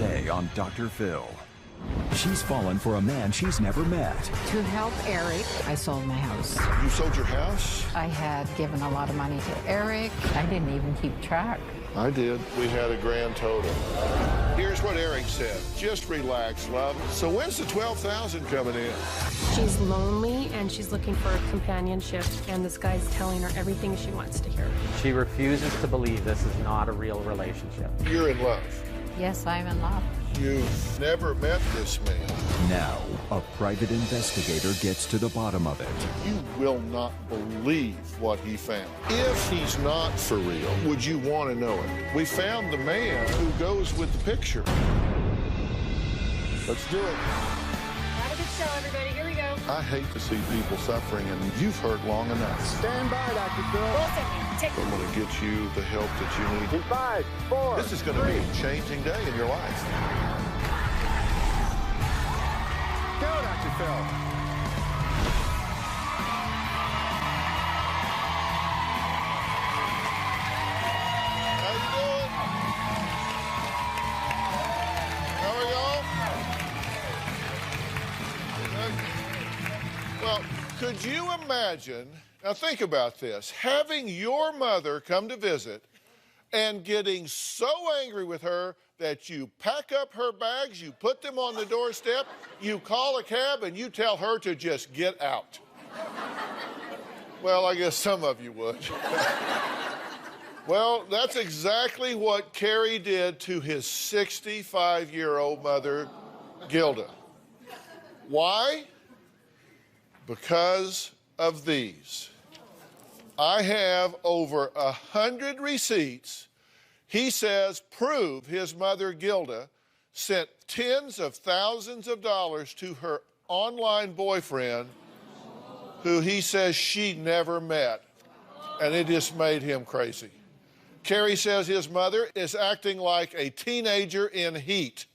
Today on Dr. Phil. She's fallen for a man she's never met. To help Eric, I sold my house. You sold your house? I had given a lot of money to Eric. I didn't even keep track. I did. We had a grand total. Here's what Eric said. Just relax, love. So when's the $12,000 coming in? She's lonely and she's looking for companionship, and this guy's telling her everything she wants to hear. She refuses to believe this is not a real relationship. You're in love. Yes, I'm in love. You've never met this man. Now, a private investigator gets to the bottom of it. You will not believe what he found. If he's not for real, would you want to know it? We found the man who goes with the picture. Let's do it. Not a good show, everybody. Here we go. I hate to see people suffering, and you've hurt long enough. Stand by, Dr. Phill. I'm going to get you the help that you need. In 5, 4, This is going to be a changing day in your life. Go, Dr. Phill. How you doing? How are y'all? Well, could you imagine, now think about this, having your mother come to visit and getting so angry with her that you pack up her bags, you put them on the doorstep, you call a cab, and you tell her to just get out? Well, I guess some of you would. Well, that's exactly what Kerry did to his 65-year-old mother, Gilda. Why? Because of these. I have over 100 receipts he says prove his mother, Gilda, sent tens of thousands of dollars to her online boyfriend, who he says she never met, and it just made him crazy. Kerry says his mother is acting like a teenager in heat.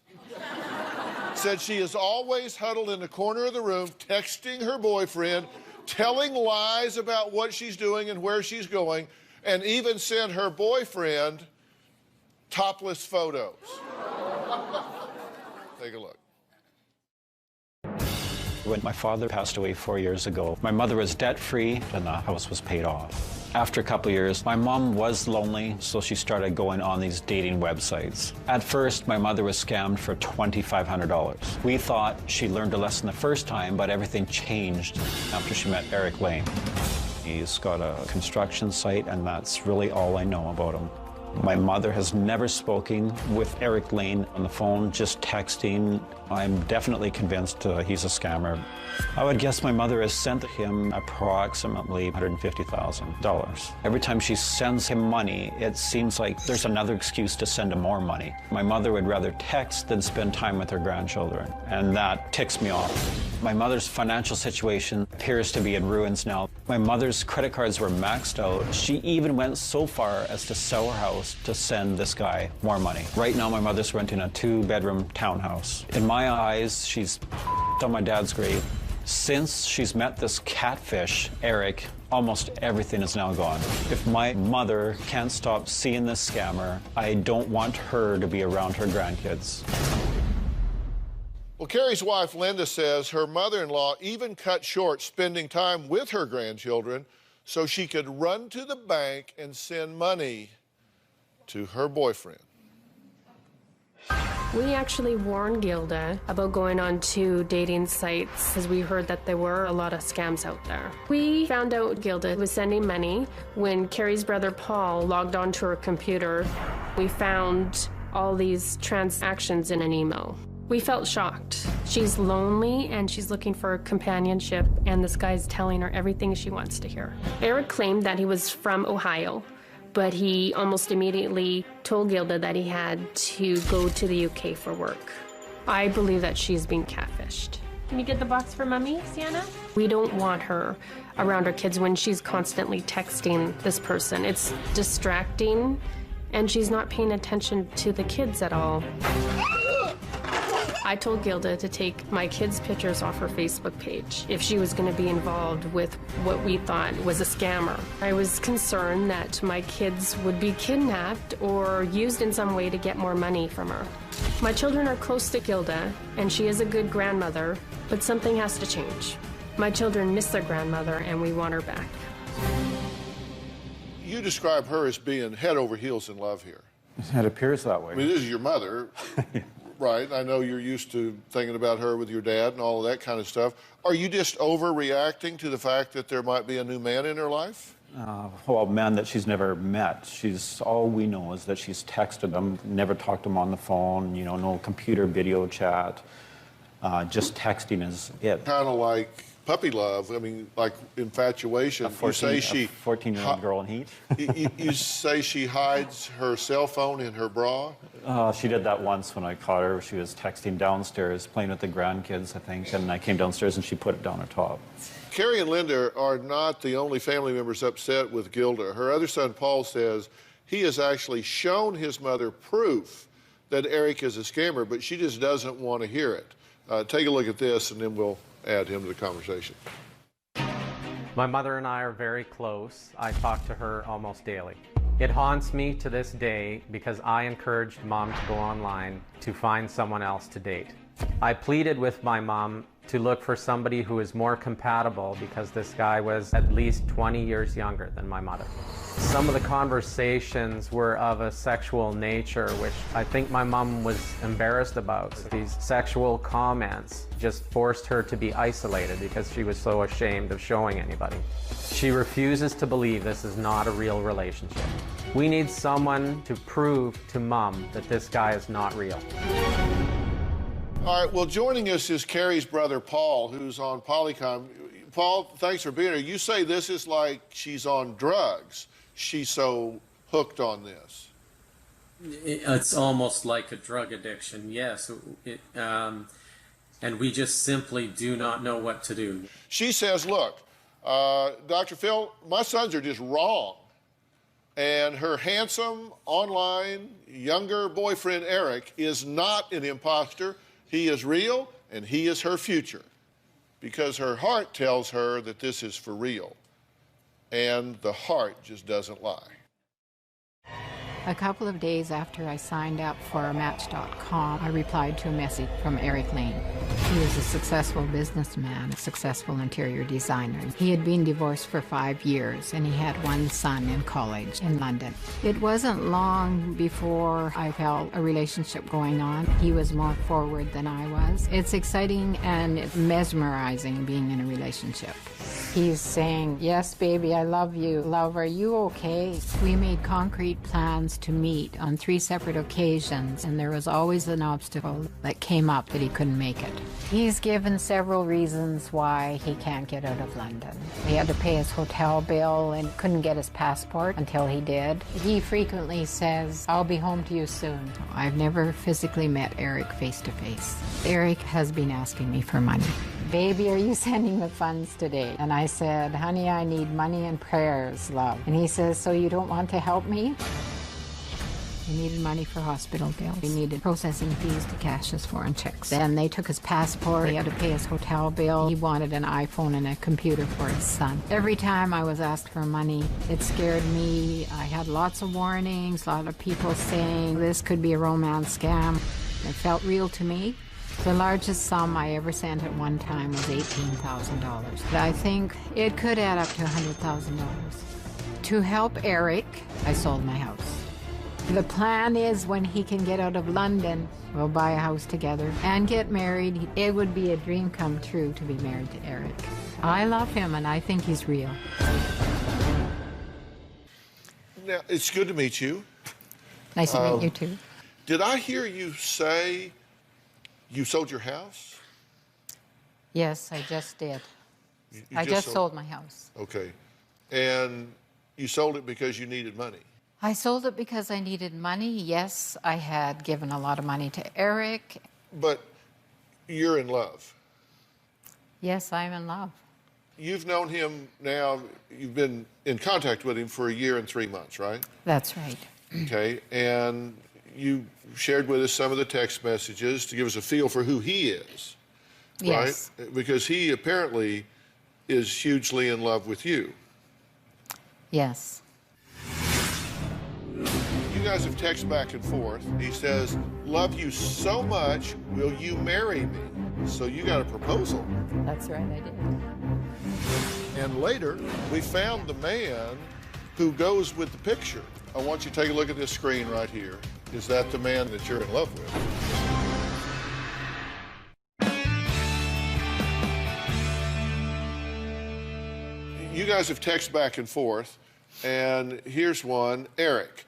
Said she is always huddled in the corner of the room, texting her boyfriend, telling lies about what she's doing and where she's going, and even sent her boyfriend topless photos. Take a look. When my father passed away 4 years ago, my mother was debt-free and the house was paid off. After a couple of years, my mom was lonely, so she started going on these dating websites. At first, my mother was scammed for $2,500. We thought she learned a lesson the first time, but everything changed after she met Eric Lane. He's got a construction site, and that's really all I know about him. My mother has never spoken with Eric Lane on the phone, just texting. I'm definitely convinced he's a scammer. I would guess my mother has sent him approximately $150,000. Every time she sends him money, it seems like there's another excuse to send him more money. My mother would rather text than spend time with her grandchildren, and that ticks me off. My mother's financial situation appears to be in ruins now. My mother's credit cards were maxed out. She even went so far as to sell her house to send this guy more money. Right now, my mother's renting a 2-bedroom townhouse. In my eyes, she's on my dad's grave. Since she's met this catfish, Eric, almost everything is now gone. If my mother can't stop seeing this scammer, I don't want her to be around her grandkids. Well, Kerry's wife, Linda, says her mother-in-law even cut short spending time with her grandchildren so she could run to the bank and send money to her boyfriend. We actually warned Gilda about going on to dating sites because we heard that there were a lot of scams out there. We found out Gilda was sending money when Kerry's brother Paul logged onto her computer. We found all these transactions in an email. We felt shocked. She's lonely and she's looking for companionship, and this guy's telling her everything she wants to hear. Eric claimed that he was from Ohio, but he almost immediately told Gilda that he had to go to the UK for work. I believe that she's being catfished. Can you get the box for Mommy, Sienna? We don't want her around our kids when she's constantly texting this person. It's distracting, and she's not paying attention to the kids at all. I told Gilda to take my kids' pictures off her Facebook page if she was going to be involved with what we thought was a scammer. I was concerned that my kids would be kidnapped or used in some way to get more money from her. My children are close to Gilda, and she is a good grandmother, but something has to change. My children miss their grandmother, and we want her back. You describe her as being head over heels in love here. It appears that way. I mean, this is your mother, right? I know you're used to thinking about her with your dad and all of that kind of stuff. Are you just overreacting to the fact that there might be a new man in her life? Well, men that she's never met. All we know is that she's texted them, never talked to them on the phone, you know, no computer video chat. Just texting is it. Kind of like puppy love, I mean, like infatuation. A 14-year-old girl in heat. You say she hides her cell phone in her bra? She did that once when I caught her. She was texting downstairs, playing with the grandkids, I think, and I came downstairs and she put it down her top. Carrie and Linda are not the only family members upset with Gilda. Her other son, Paul, says he has actually shown his mother proof that Eric is a scammer, but she just doesn't want to hear it. Take a look at this, and then we'll add him to the conversation. My mother and I are very close. I talk to her almost daily. It haunts me to this day because I encouraged Mom to go online to find someone else to date. I pleaded with my mom to look for somebody who is more compatible because this guy was at least 20 years younger than my mother. Some of the conversations were of a sexual nature, which I think my mom was embarrassed about. These sexual comments just forced her to be isolated because she was so ashamed of showing anybody. She refuses to believe this is not a real relationship. We need someone to prove to Mom that this guy is not real. All right, well, joining us is Carrie's brother, Paul, who's on Polycom. Paul, thanks for being here. You say this is like she's on drugs. She's so hooked on this. It's almost like a drug addiction, yes. And we just simply do not know what to do. She says, look, Dr. Phill, my sons are just wrong. And her handsome, online, younger boyfriend, Eric, is not an imposter. He is real, and he is her future, because her heart tells her that this is for real, and the heart just doesn't lie. A couple of days after I signed up for Match.com, I replied to a message from Eric Lane. He was a successful businessman, a successful interior designer. He had been divorced for 5 years, and he had one son in college in London. It wasn't long before I felt a relationship going on. He was more forward than I was. It's exciting and mesmerizing being in a relationship. He's saying, yes, baby, I love you. Love, are you okay? We made concrete plans to meet on 3 separate occasions, and there was always an obstacle that came up that he couldn't make it. He's given several reasons why he can't get out of London. He had to pay his hotel bill and couldn't get his passport until he did. He frequently says, I'll be home to you soon. I've never physically met Eric face to face. Eric has been asking me for money. Baby, are you sending the funds today? And I said, honey, I need money and prayers, love. And he says, so you don't want to help me? He needed money for hospital bills. He needed processing fees to cash his foreign checks. Then they took his passport. He had to pay his hotel bill. He wanted an iPhone and a computer for his son. Every time I was asked for money, it scared me. I had lots of warnings, a lot of people saying this could be a romance scam. It felt real to me. The largest sum I ever sent at one time was $18,000. I think it could add up to $100,000. To help Eric, I sold my house. The plan is when he can get out of London, we'll buy a house together and get married. It would be a dream come true to be married to Eric. I love him and I think he's real. Now, it's good to meet you. Nice to meet you too. Did I hear you say you sold your house? Yes, I just did. You I just sold my house. Okay. And you sold it because you needed money? I sold it because I needed money. Yes, I had given a lot of money to Eric. But you're in love. Yes, I'm in love. You've known him now, you've been in contact with him for 1 year and 3 months, right? That's right. Okay, and you shared with us some of the text messages to give us a feel for who he is, Yes. right? Because he apparently is hugely in love with you. Yes. You guys have texted back and forth. He says, love you so much, will you marry me? So you got a proposal. That's right, I did. And later, we found the man who goes with the picture. I want you to take a look at this screen right here. Is that the man that you're in love with? You guys have texted back and forth, and here's one. Eric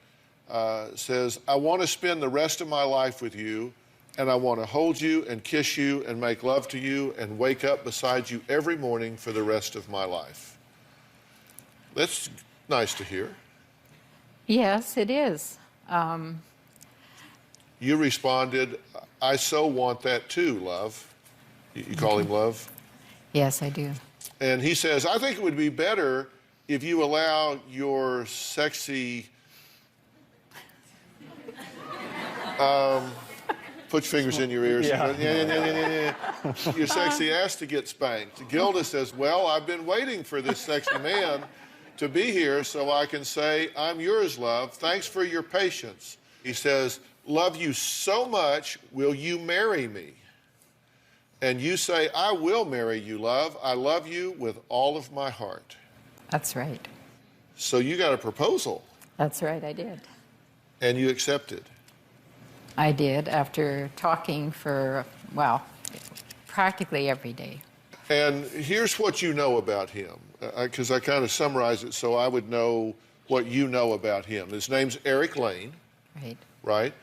says, I want to spend the rest of my life with you, and I want to hold you and kiss you and make love to you and wake up beside you every morning for the rest of my life. That's nice to hear. Yes, it is. You responded, I so want that too, love. You call him love? Yes, I do. And he says, I think it would be better if you allow your sexy... put your fingers in your ears. Yeah. Your sexy ass to get spanked. Gilda says, well, I've been waiting for this sexy man to be here so I can say, I'm yours, love. Thanks for your patience. He says, love you so much, will you marry me? And you say, I will marry you, love. I love you with all of my heart. That's right. So you got a proposal. That's right, I did. And you accepted. I did after talking for, well, practically every day. And here's what you know about him, because I kind of summarized it so I would know what you know about him. His name's Eric Lane. Right. Right?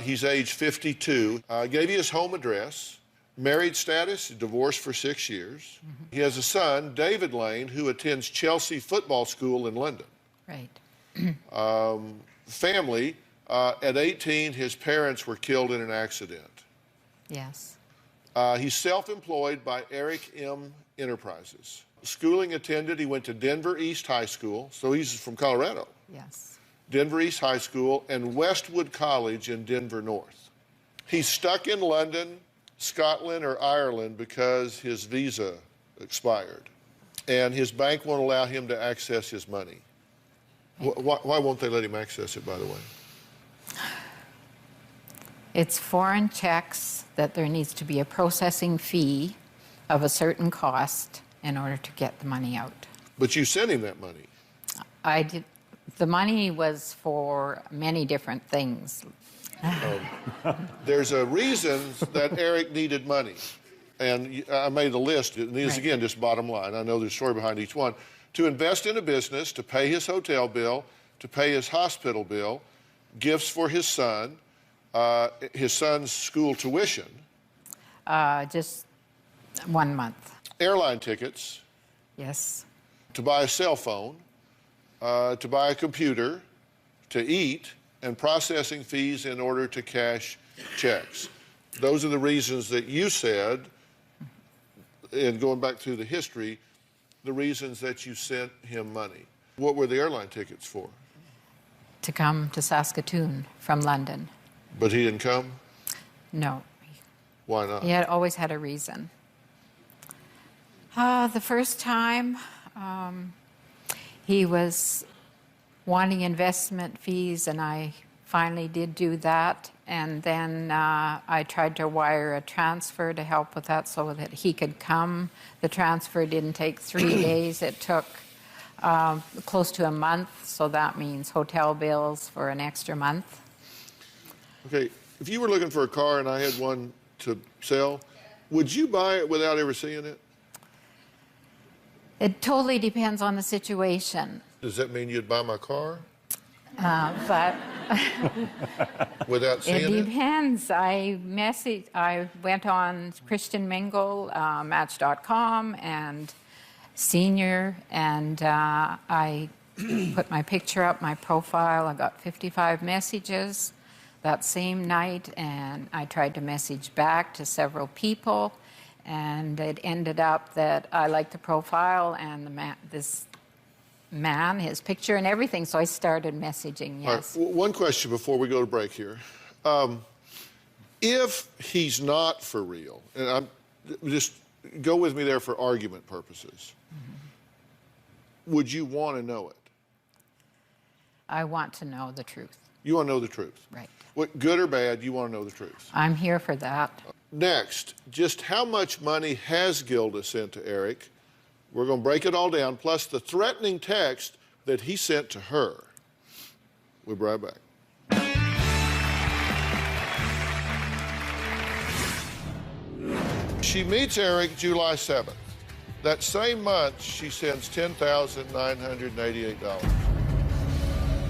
He's age 52. Gave you his home address. Married status, divorced for 6 years. Mm-hmm. He has a son, David Lane, who attends Chelsea Football School in London. Right. Family, at 18, his parents were killed in an accident. Yes. He's self-employed by Eric M. Enterprises. Schooling attended, he went to Denver East High School, so he's from Colorado. Yes. Denver East High School and Westwood College in Denver North. He's stuck in London, Scotland, or Ireland because his visa expired. And his bank won't allow him to access his money. Why won't they let him access it, by the way? It's foreign checks that there needs to be a processing fee of a certain cost in order to get the money out. But you sent him that money. I did. The money was for many different things. There's a reason that Eric needed money. And I made a list, and these, again, just bottom line. I know there's a story behind each one. To invest in a business, to pay his hotel bill, to pay his hospital bill, gifts for his son's school tuition. Just 1 month. Airline tickets. Yes. To buy a cell phone, to buy a computer, to eat, and processing fees in order to cash checks. Those are the reasons that you said, and going back through the history, the reasons that you sent him money. What were the airline tickets for? To come to Saskatoon from London. But he didn't come? No. Why not? He had always had a reason. The first time, he was wanting investment fees, and I finally did do that. And then I tried to wire a transfer to help with that so that he could come. The transfer didn't take 3 days. It took close to a month, so that means hotel bills for an extra month. Okay, if you were looking for a car and I had one to sell, would you buy it without ever seeing it? It totally depends on the situation. Does that mean you'd buy my car? But without seeing it it? depends. I went on Christian Mingle, Match.com, and Senior, and I put my picture up, my profile. I got 55 messages that same night, and I tried to message back to several people, and it ended up that I liked the profile and this man, his picture and everything, so I started messaging, yes. All right, one question before we go to break here. If he's not for real, and just go with me there for argument purposes, would you want to know it? I want to know the truth. You want to know the truth. Right. What, good or bad, you want to know the truth. I'm here for that. Next, just how much money has Gilda sent to Eric? We're going to break it all down, plus the threatening text that he sent to her. We'll be right back. She meets Eric July 7th. That same month, she sends $10,988.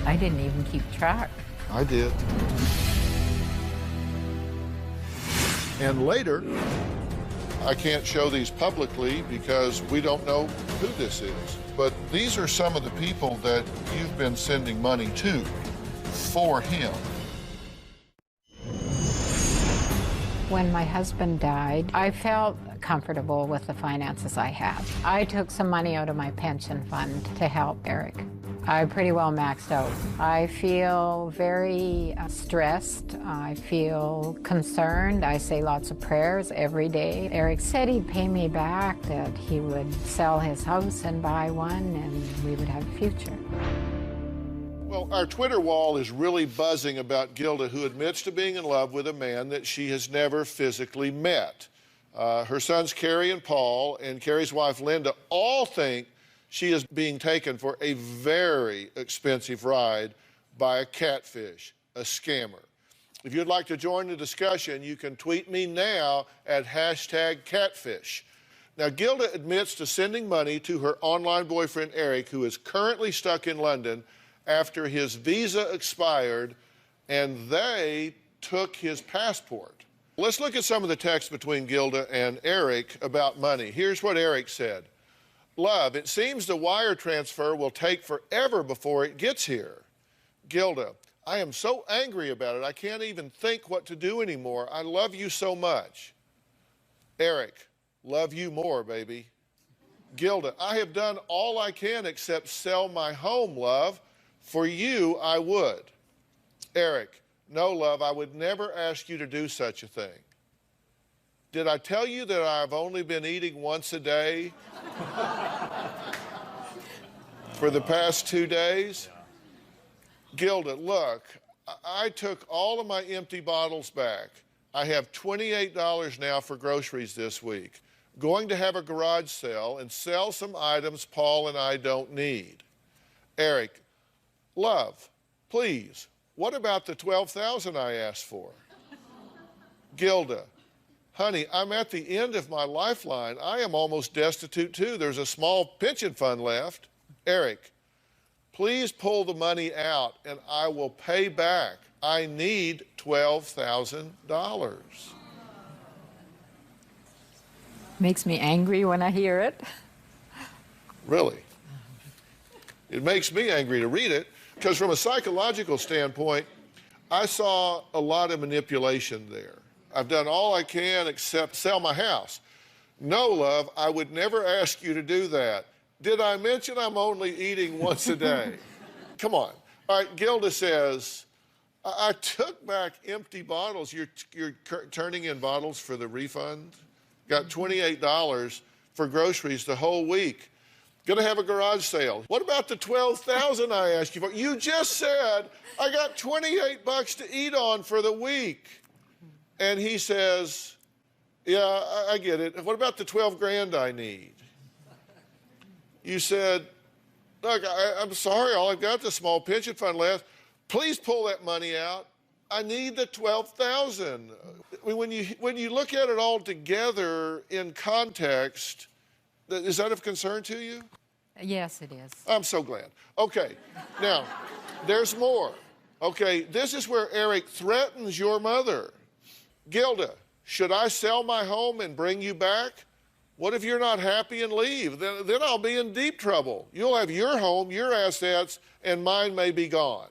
I didn't even keep track. I did. And later, I can't show these publicly because we don't know who this is. But these are some of the people that you've been sending money to for him. When my husband died, I felt comfortable with the finances I had. I took some money out of my pension fund to help Eric. I pretty well maxed out. I feel very stressed. I feel concerned. I say lots of prayers every day. Eric said he'd pay me back, that he would sell his house and buy one, and we would have a future. Well, our Twitter wall is really buzzing about Gilda, who admits to being in love with a man that she has never physically met. Her sons, Carrie and Paul, and Carrie's wife, Linda, all think she is being taken for a very expensive ride by a catfish, a scammer. If you'd like to join the discussion, you can tweet me now at #catfish. Now, Gilda admits to sending money to her online boyfriend, Eric, who is currently stuck in London after his visa expired and they took his passport. Let's look at some of the text between Gilda and Eric about money. Here's what Eric said. Love, it seems the wire transfer will take forever before it gets here. Gilda, I am so angry about it, I can't even think what to do anymore. I love you so much. Eric, love you more, baby. Gilda, I have done all I can except sell my home, love. For you, I would. Eric, no, love, I would never ask you to do such a thing. Did I tell you that I've only been eating once a day for the past 2 days? Gilda, look, I took all of my empty bottles back. I have $28 now for groceries this week. Going to have a garage sale and sell some items Paul and I don't need. Eric, love, please, what about the $12,000 I asked for? Gilda, honey, I'm at the end of my lifeline. I am almost destitute too. There's a small pension fund left. Eric, please pull the money out and I will pay back. I need $12,000. Makes me angry when I hear it. Really? It makes me angry to read it because from a psychological standpoint, I saw a lot of manipulation there. I've done all I can except sell my house. No, love, I would never ask you to do that. Did I mention I'm only eating once a day? Come on. All right, Gilda says, I took back empty bottles. You're turning in bottles for the refund? Got $28 for groceries the whole week. Gonna have a garage sale. What about the $12,000 I asked you for? You just said I got $28 to eat on for the week. And he says, yeah, I get it. What about the 12 grand I need? You said, look, I'm sorry, all I've got is a small pension fund left. Please pull that money out. I need the 12,000. When you look at it all together in context, is that of concern to you? Yes, it is. I'm so glad. Okay, now, there's more. Okay, this is where Eric threatens your mother. Gilda, should I sell my home and bring you back? What if you're not happy and leave? Then I'll be in deep trouble. You'll have your home, your assets, and mine may be gone.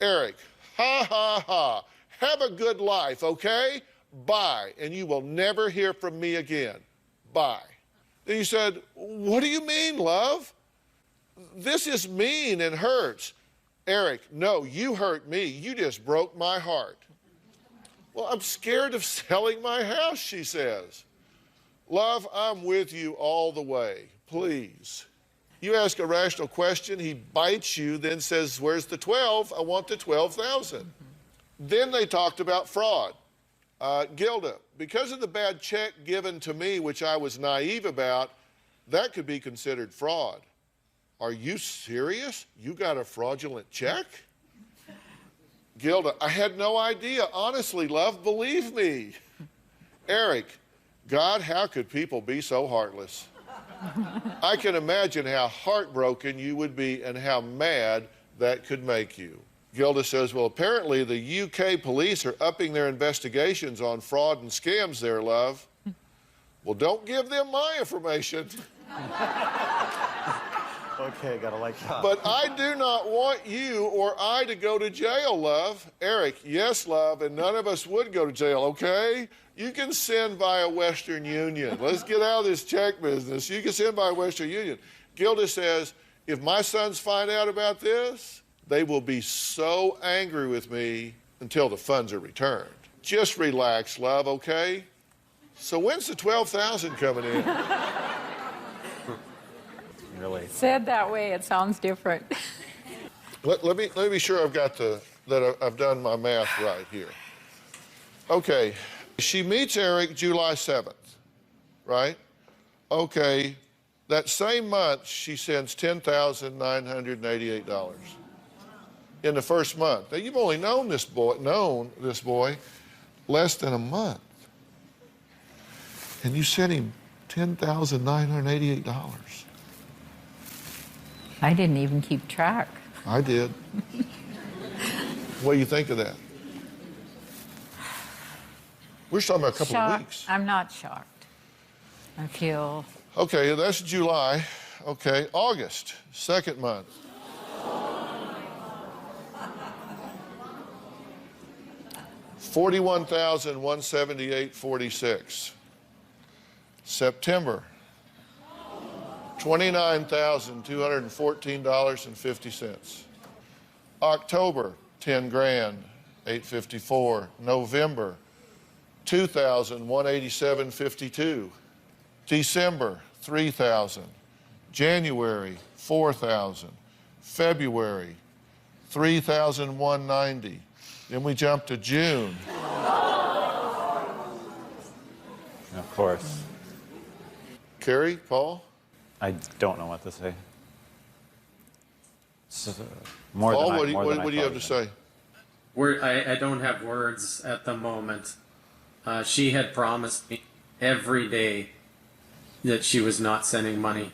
Eric, ha, ha, ha. Have a good life, okay? Bye. And you will never hear from me again. Bye. Then you said, what do you mean, love? This is mean and hurts. Eric, no, you hurt me. You just broke my heart. Well, I'm scared of selling my house, she says. Love, I'm with you all the way. Please. You ask a rational question, he bites you, then says, where's the 12? I want the 12,000. Then they talked about fraud. Gilda, because of the bad check given to me, which I was naive about, that could be considered fraud. Are you serious? You got a fraudulent check? Gilda, I had no idea. Honestly, love, believe me. Eric, God, how could people be so heartless? I can imagine how heartbroken you would be and how mad that could make you. Gilda says, well, apparently the UK police are upping their investigations on fraud and scams there, love. Well, don't give them my information. Okay, gotta like that. But I do not want you or I to go to jail, love. Eric, yes, love, and none of us would go to jail, okay? You can send via Western Union. Let's get out of this check business. You can send via Western Union. Gilda says, if my sons find out about this, they will be so angry with me until the funds are returned. Just relax, love, okay? So when's the 12,000 coming in? Really? Said that way, it sounds different. Let me be sure I've done my math right here. Okay, she meets Eric July 7th, right? Okay, that same month she sends $10,988 in the first month. Now you've only known this boy less than a month, and you sent him $10,988. I didn't even keep track. I did. What do you think of that? We're just talking about a couple of weeks. I'm not shocked. I feel... Okay, that's July. Okay, August, second month. $41,178.46. September, $29,214.50. October, 10 grand, 854. November, 2,187.52. December, 3,000. January, 4,000. February, 3,190. Then we jump to June. Of course. Carrie, Paul? I don't know what to say. More Paul, than what do you have thought to say? I don't have words at the moment. She had promised me every day that she was not sending money.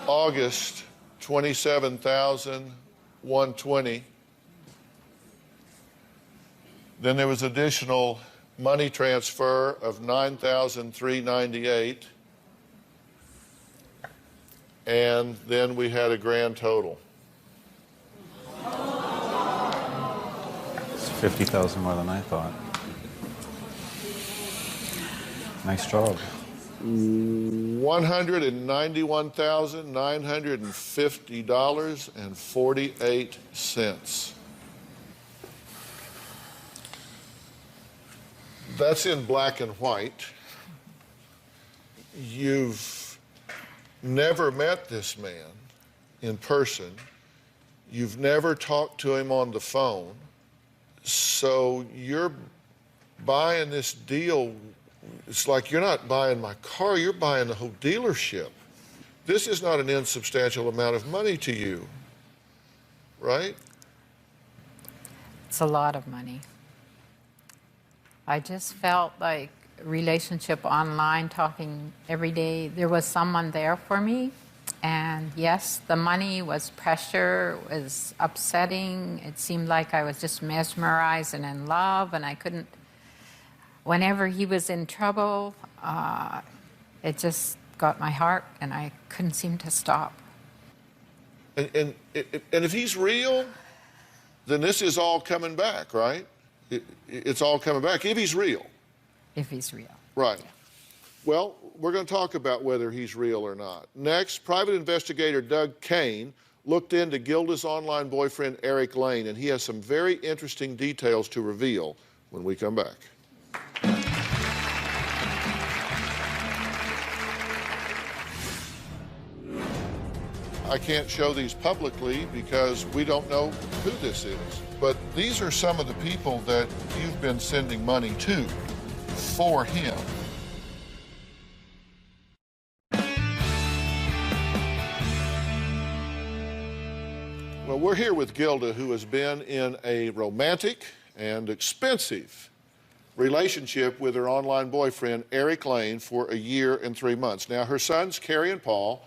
August, 27,120. Then there was additional money transfer of 9,398. And then we had a grand total. It's 50,000 more than I thought. Nice job. $191,950.48. That's in black and white. You've never met this man in person. You've never talked to him on the phone. So you're buying this deal. It's like you're not buying my car, you're buying the whole dealership. This is not an insubstantial amount of money to you, right? It's a lot of money. I just felt like relationship online, talking every day, there was someone there for me. And yes, the money was pressure, was upsetting. It seemed like I was just mesmerized and in love, and I couldn't, whenever he was in trouble, it just got my heart, and I couldn't seem to stop. And if he's real, then this is all coming back, right? It's all coming back, if he's real. If he's real. Right. Yeah. Well, we're going to talk about whether he's real or not. Next, private investigator Doug Kane looked into Gilda's online boyfriend, Eric Lane, and he has some very interesting details to reveal when we come back. I can't show these publicly because we don't know who this is. But these are some of the people that you've been sending money to for him. Well, we're here with Gilda, who has been in a romantic and expensive relationship with her online boyfriend, Eric Lane, for a year and 3 months. Now, her sons, Carrie and Paul,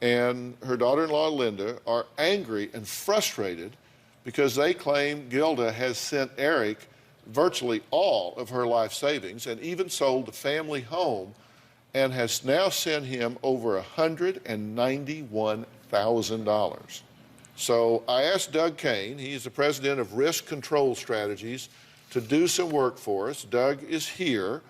and her daughter-in-law, Linda, are angry and frustrated because they claim Gilda has sent Eric virtually all of her life savings and even sold the family home and has now sent him over $191,000. So I asked Doug Kane, he's the president of Risk Control Strategies, to do some work for us. Doug is here.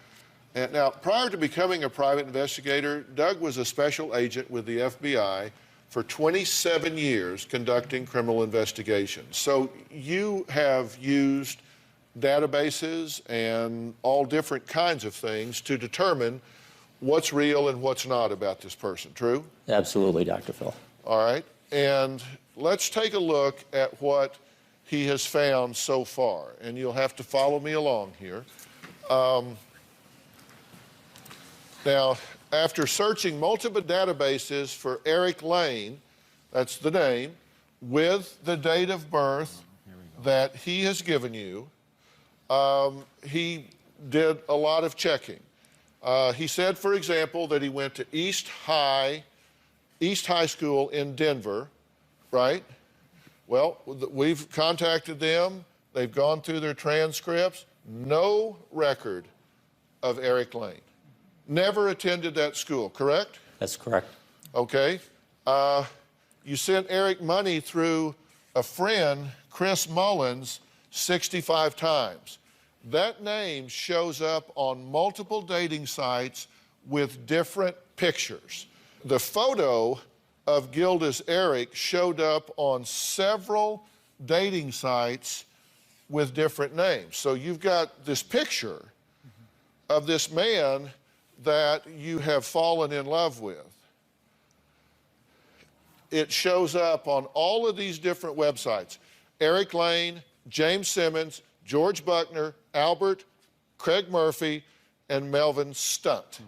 And now, prior to becoming a private investigator, Doug was a special agent with the FBI for 27 years conducting criminal investigations. So you have used databases and all different kinds of things to determine what's real and what's not about this person, true? Absolutely, Dr. Phill. All right. And let's take a look at what he has found so far. And you'll have to follow me along here. Now, after searching multiple databases for Eric Lane, that's the name, with the date of birth that he has given you, he did a lot of checking. He said, for example, that he went to East High School in Denver, right? Well, we've contacted them. They've gone through their transcripts. No record of Eric Lane. Never attended that school, correct? That's correct. Okay. You sent Eric money through a friend, Chris Mullins, 65 times. That name shows up on multiple dating sites with different pictures. The photo of Gilda's Eric showed up on several dating sites with different names. So you've got this picture of this man that you have fallen in love with. It shows up on all of these different websites. Eric Lane, James Simmons, George Buckner, Albert, Craig Murphy, and Melvin Stunt.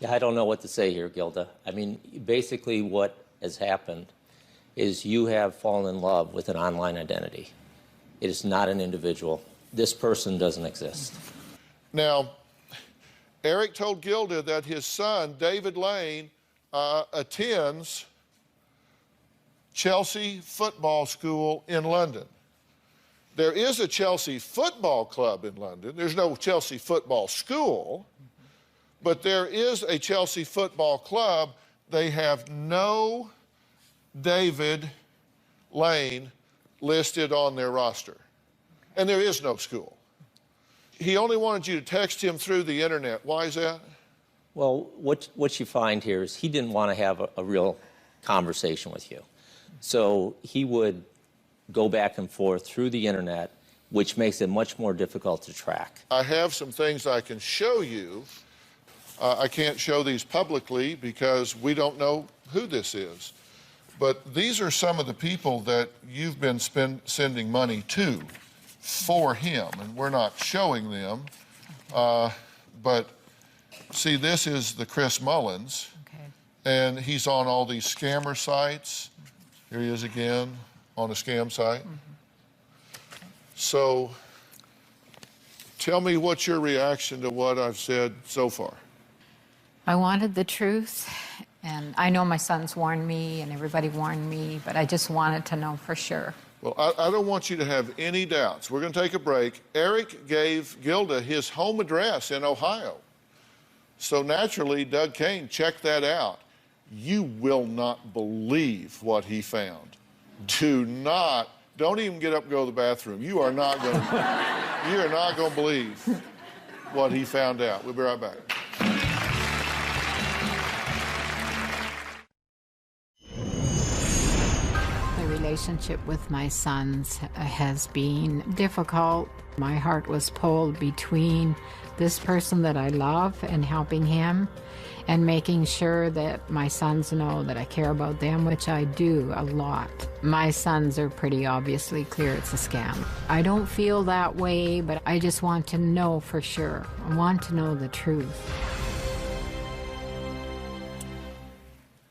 Yeah, I don't know what to say here, Gilda. I mean, basically what has happened is you have fallen in love with an online identity. It is not an individual. This person doesn't exist. Now, Eric told Gilda that his son, David Lane, attends Chelsea Football School in London. There is a Chelsea Football Club in London. There's no Chelsea Football School, but there is a Chelsea Football Club. They have no David Lane listed on their roster, and there is no school. He only wanted you to text him through the internet. Why is that? Well, what you find here is he didn't want to have a real conversation with you. So he would go back and forth through the internet, which makes it much more difficult to track. I have some things I can show you. I can't show these publicly because we don't know who this is. But these are some of the people that you've been sending money to for him, and we're not showing them. But see, this is the Chris Mullins, Okay. and he's on all these scammer sites. Here he is again on a scam site. So tell me what's your reaction to what I've said so far. I wanted the truth, and I know my sons warned me and everybody warned me, but I just wanted to know for sure. Well, I don't want you to have any doubts. We're going to take a break. Eric gave Gilda his home address in Ohio. So naturally, Doug Kane checked that out. You will not believe what he found. Don't even get up and go to the bathroom. You are not going to believe what he found out. We'll be right back. The relationship with my sons has been difficult. My heart was pulled between this person that I love and helping him, and making sure that my sons know that I care about them, which I do a lot. My sons are pretty obviously clear it's a scam. I don't feel that way, but I just want to know for sure. I want to know the truth.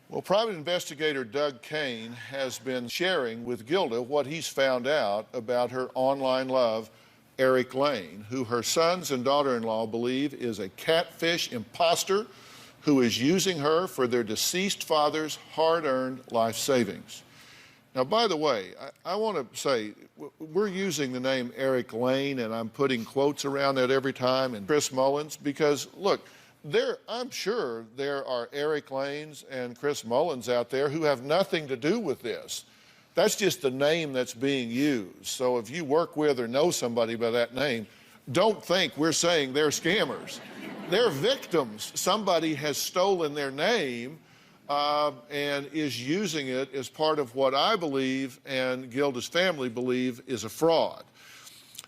Well, Private Investigator Doug Kane has been sharing with Gilda what he's found out about her online love, Eric Lane, who her sons and daughter-in-law believe is a catfish imposter who is using her for their deceased father's hard-earned life savings. Now, by the way, I want to say, we're using the name Eric Lane, and I'm putting quotes around that every time, and Chris Mullins, because, look, I'm sure there are Eric Lanes and Chris Mullins out there who have nothing to do with this. That's just the name that's being used. So if you work with or know somebody by that name, don't think we're saying they're scammers. They're victims. Somebody has stolen their name and is using it as part of what I believe and Gilda's family believe is a fraud.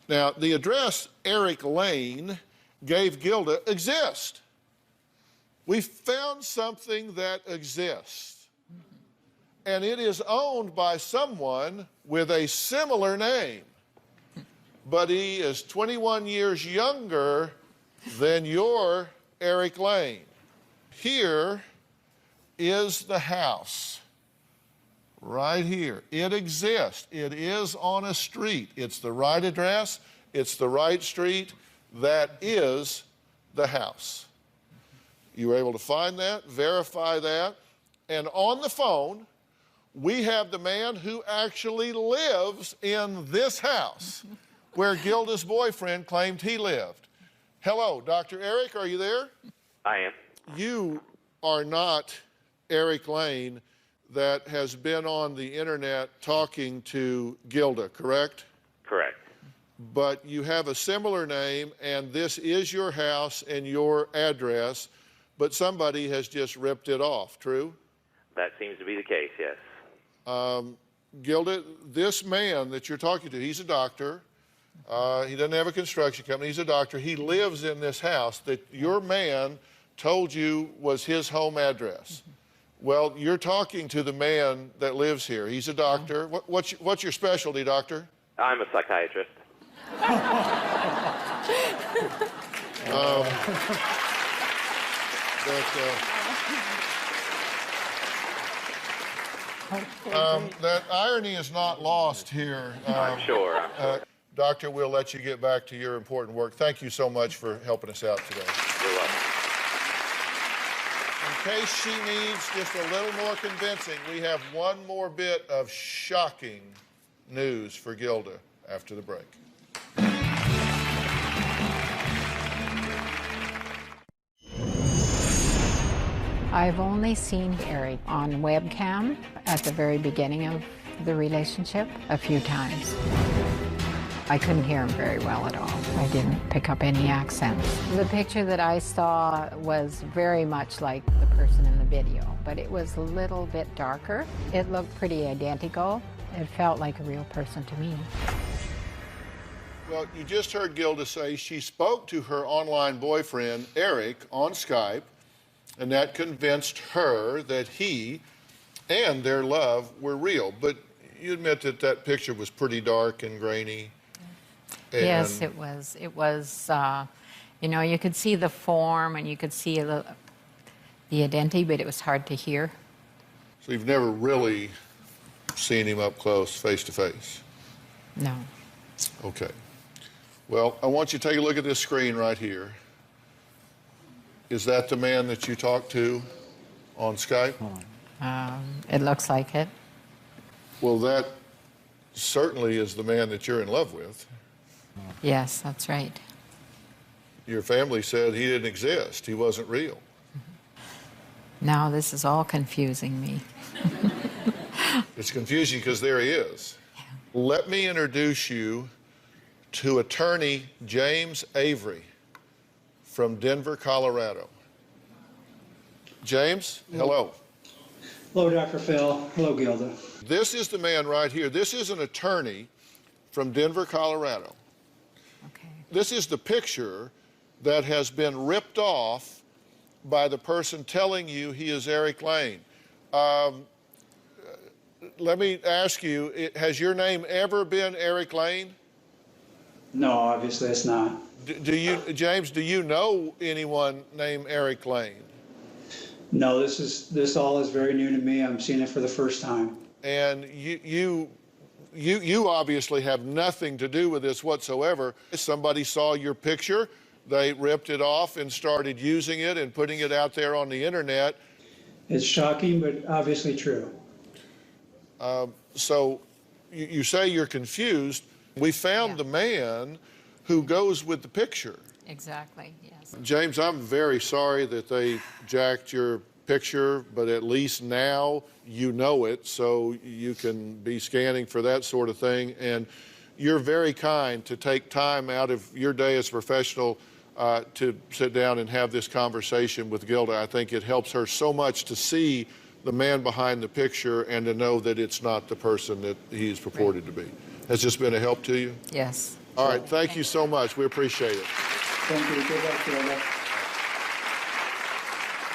Now, the address Eric Lane gave Gilda exists. We found something that exists, and it is owned by someone with a similar name, but he is 21 years younger than your Eric Lane. Here is the house, right here. It exists. It is on a street. It's the right address. It's the right street. That is the house. You were able to find that, verify that, and on the phone, we have the man who actually lives in this house where Gilda's boyfriend claimed he lived. Hello, Dr. Eric, are you there? I am. You are not Eric Lane that has been on the internet talking to Gilda, correct? Correct. But you have a similar name, and this is your house and your address, but somebody has just ripped it off, true? That seems to be the case, yes. Gilda, this man that you're talking to, he's a doctor. He doesn't have a construction company. He's a doctor. He lives in this house that your man told you was his home address. Well, you're talking to the man that lives here. He's a doctor. What's your specialty, doctor? I'm a psychiatrist. That irony is not lost here. I'm sure. Doctor, we'll let you get back to your important work. Thank you so much for helping us out today. You're welcome. In case she needs just a little more convincing, we have one more bit of shocking news for Gilda after the break. I've only seen Eric on webcam at the very beginning of the relationship a few times. I couldn't hear him very well at all. I didn't pick up any accents. The picture that I saw was very much like the person in the video, but it was a little bit darker. It looked pretty identical. It felt like a real person to me. Well, you just heard Gilda say she spoke to her online boyfriend, Eric, on Skype, and that convinced her that he and their love were real. But you admit that that picture was pretty dark and grainy. And yes, it was. It was, you know, you could see the form and you could see the identity, but it was hard to hear. So you've never really seen him up close, face to face? No. Okay. Well, I want you to take a look at this screen right here. Is that the man that you talked to on Skype? It looks like it. Well, that certainly is the man that you're in love with. Yes, that's right. Your family said he didn't exist. He wasn't real. Now this is all confusing me. It's confusing because there he is. Yeah. Let me introduce you to attorney James Avery from Denver, Colorado. James, hello. Hello, Dr. Phill. Hello, Gilda. This is the man right here. This is an attorney from Denver, Colorado. Okay. This is the picture that has been ripped off by the person telling you he is Eric Lane. Let me ask you, has your name ever been Eric Lane? No, obviously it's not. James, do you know anyone named Eric Lane? No, this all is very new to me. I'm seeing it for the first time. And you obviously have nothing to do with this whatsoever. Somebody saw your picture, they ripped it off and started using it and putting it out there on the internet. It's shocking, but obviously true. So you say you're confused. We found the man who goes with the picture. Exactly, yes. James, I'm very sorry that they jacked your picture, but at least now you know it, so you can be scanning for that sort of thing. And you're very kind to take time out of your day as a professional to sit down and have this conversation with Gilda. I think it helps her so much to see the man behind the picture and to know that it's not the person that he's purported to be. Has this been a help to you? Yes. All right, thank you so much. We appreciate it. Thank you. Good luck, Gilda.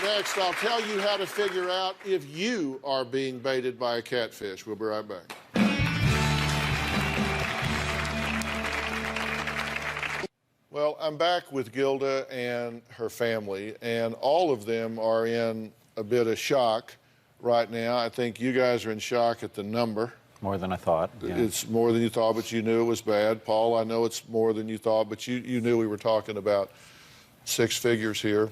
Next, I'll tell you how to figure out if you are being baited by a catfish. We'll be right back. Well, I'm back with Gilda and her family, and all of them are in a bit of shock right now. I think you guys are in shock at the number. More than I thought. Yeah. It's more than you thought, but you knew it was bad. Paul, I know it's more than you thought, but you knew we were talking about 6 figures here.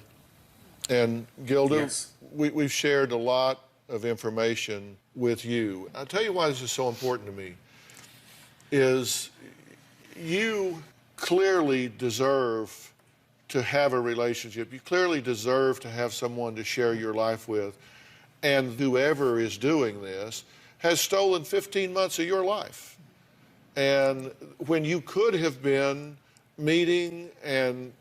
And Gilda, Yes. we've shared a lot of information with you. I'll tell you why this is so important to me, is you clearly deserve to have a relationship. You clearly deserve to have someone to share your life with. And whoever is doing this has stolen 15 months of your life. And when you could have been meeting and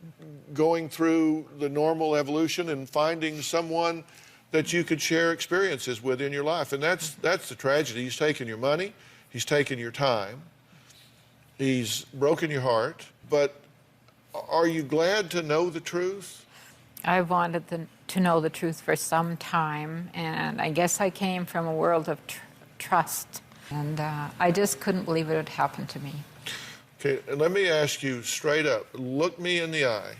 going through the normal evolution and finding someone that you could share experiences with in your life. And that's the tragedy. He's taken your money, he's taken your time, he's broken your heart. But are you glad to know the truth? I've wanted to know the truth for some time, and I guess I came from a world of trust, and I just couldn't believe it had happened to me. Okay, let me ask you straight up. Look me in the eye.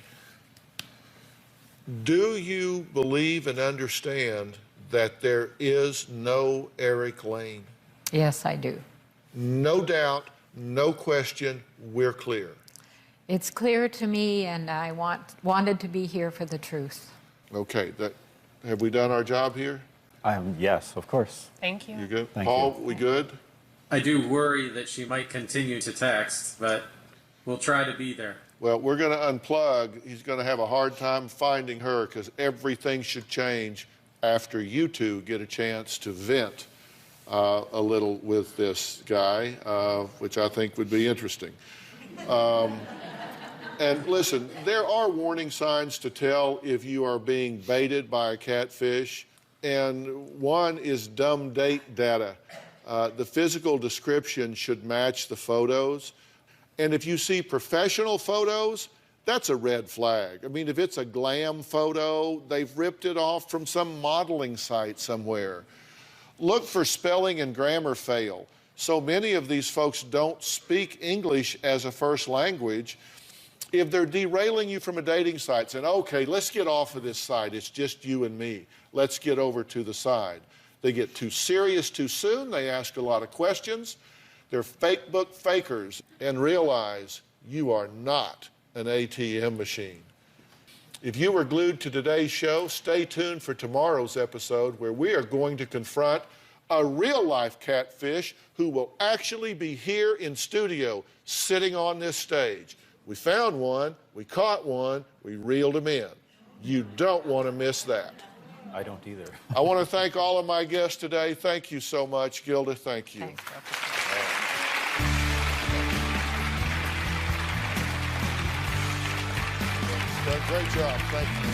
Do you believe and understand that there is no Eric Lane? Yes, I do. No doubt, no question, we're clear. It's clear to me, and I wanted to be here for the truth. Okay, have we done our job here? Yes, of course. Thank you. You good? Thank Paul, you. we good? I do worry that she might continue to text, but we'll try to be there. Well, we're going to unplug. He's going to have a hard time finding her because everything should change after you two get a chance to vent a little with this guy, which I think would be interesting. And listen, there are warning signs to tell if you are being baited by a catfish, and one is dumb date data. The physical description should match the photos. And if you see professional photos, that's a red flag. I mean, if it's a glam photo, they've ripped it off from some modeling site somewhere. Look for spelling and grammar fail. So many of these folks don't speak English as a first language. If they're derailing you from a dating site, saying, okay, let's get off of this site, it's just you and me, let's get over to the side. They get too serious too soon, they ask a lot of questions. They're fake book fakers, and realize you are not an ATM machine. If you were glued to today's show, stay tuned for tomorrow's episode where we are going to confront a real-life catfish who will actually be here in studio sitting on this stage. We found one, we caught one, we reeled him in. You don't want to miss that. I don't either. I want to thank all of my guests today. Thank you so much. Gilda, thank you. Thanks, Dr. Great job. Thank you.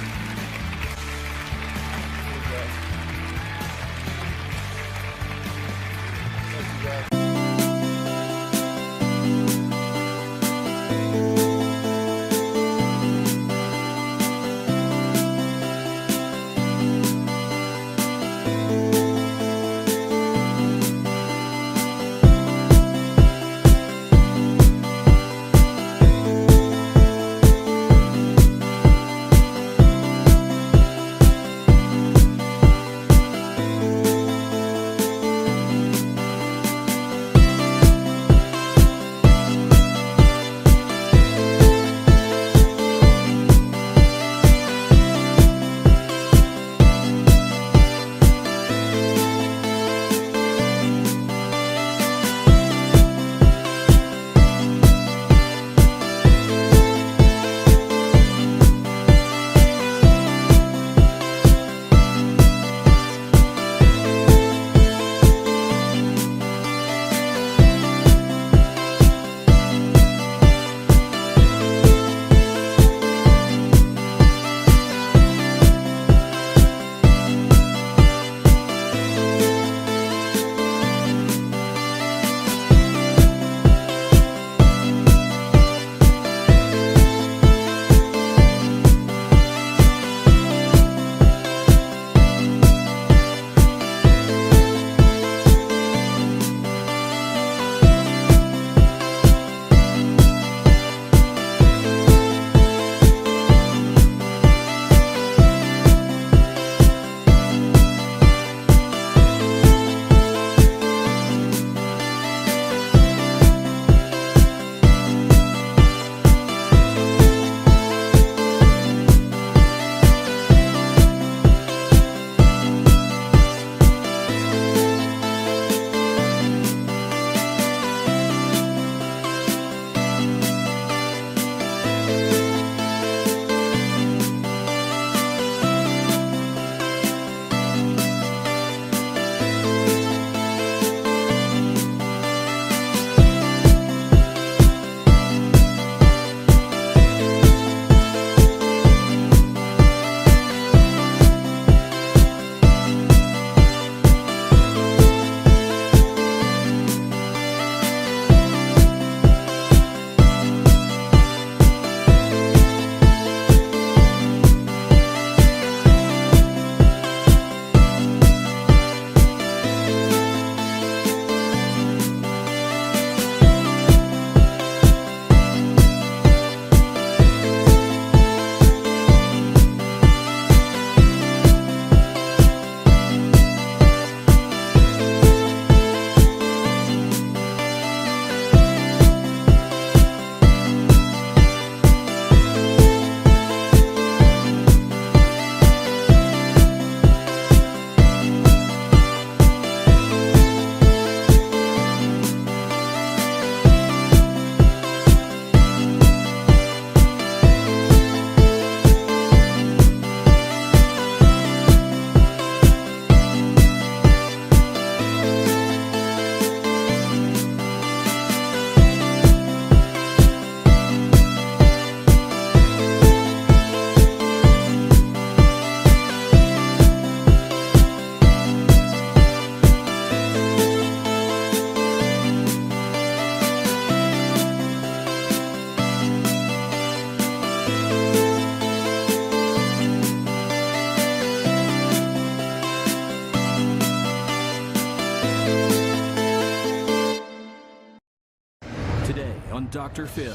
Dr. Phill.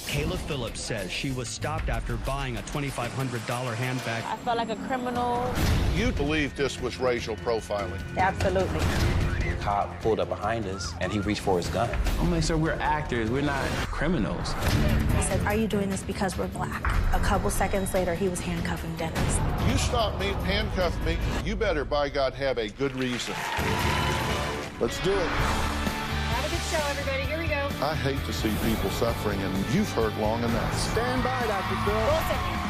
Kayla Phillips says she was stopped after buying a $2,500 handbag. I felt like a criminal. You believe this was racial profiling? Absolutely. The cop pulled up behind us, and he reached for his gun. I'm like, sir, we're actors. We're not criminals. He said, are you doing this because we're black? A couple seconds later, he was handcuffing Dennis. You stop me, handcuff me, you better, by God, have a good reason. Let's do it. Have a good show, everybody. Here we go. I hate to see people suffering, and you've heard long enough. Stand by, Dr. Phill.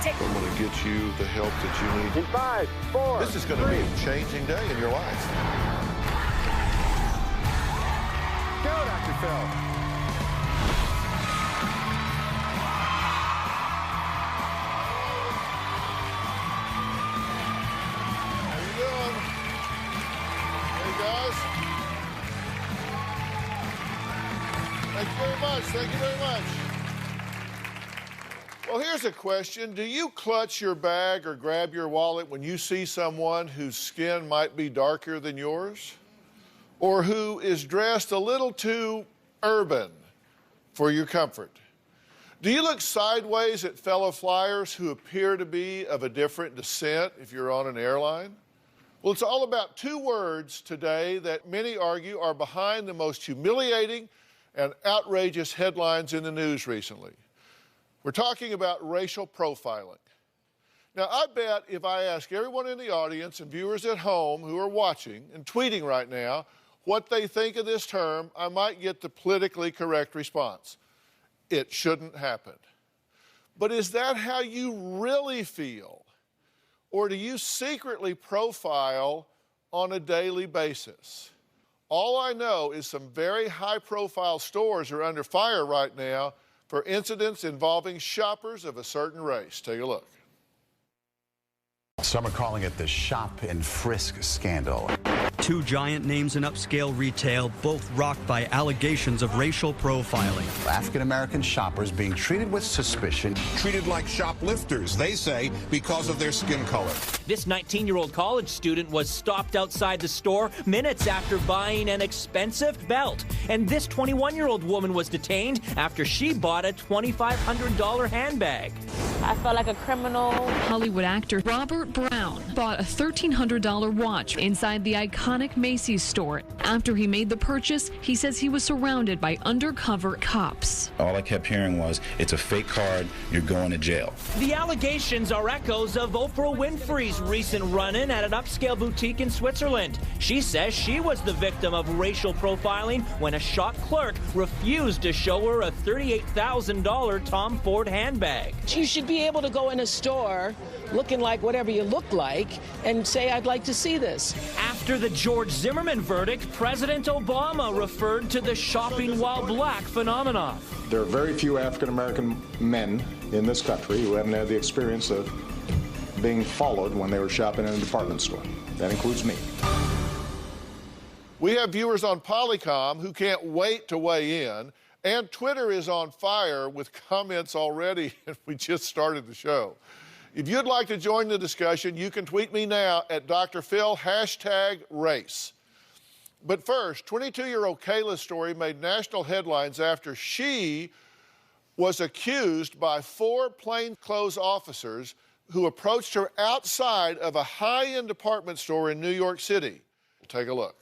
I'm going to get you the help that you need. In 5, 4, This is going to be a changing day in your life. Go, Dr. Phill. How you doing? Hey, guys. Thank you very much. Thank you very much. Well, here's a question. Do you clutch your bag or grab your wallet when you see someone whose skin might be darker than yours? Or who is dressed a little too urban for your comfort? Do you look sideways at fellow flyers who appear to be of a different descent if you're on an airline? Well, it's all about two words today that many argue are behind the most humiliating and outrageous headlines in the news recently. We're talking about racial profiling. Now, I bet if I ask everyone in the audience and viewers at home who are watching and tweeting right now what they think of this term, I might get the politically correct response. It shouldn't happen. But is that how you really feel? Or do you secretly profile on a daily basis? All I know is some very high-profile stores are under fire right now for incidents involving shoppers of a certain race. Take a look. Some are calling it the shop and frisk scandal. Two giant names in upscale retail, both rocked by allegations of racial profiling. African-American shoppers being treated with suspicion. Treated like shoplifters, they say, because of their skin color. This 19-year-old college student was stopped outside the store minutes after buying an expensive belt. And this 21-year-old woman was detained after she bought a $2,500 handbag. I felt like a criminal. Hollywood actor Robert Brown bought a $1,300 watch inside the iconic Macy's store. After he made the purchase, he says he was surrounded by undercover cops. All I kept hearing was, it's a fake card, you're going to jail. The allegations are echoes of Oprah Winfrey's recent run-in at an upscale boutique in Switzerland. She says she was the victim of racial profiling when a shop clerk refused to show her a $38,000 Tom Ford handbag. You should be able to go in a store looking like whatever you look like and say, I'd like to see this. After the George Zimmerman verdict, President Obama referred to the shopping while black phenomenon. There are very few African-American men in this country who haven't had the experience of being followed when they were shopping in a department store. That includes me. We have viewers on Polycom who can't wait to weigh in, and Twitter is on fire with comments already, and we just started the show. If you'd like to join the discussion, you can tweet me now at Dr. Phill, #race. But first, 22-year-old Kayla's story made national headlines after she was accused by 4 plainclothes officers who approached her outside of a high-end department store in New York City. Take a look.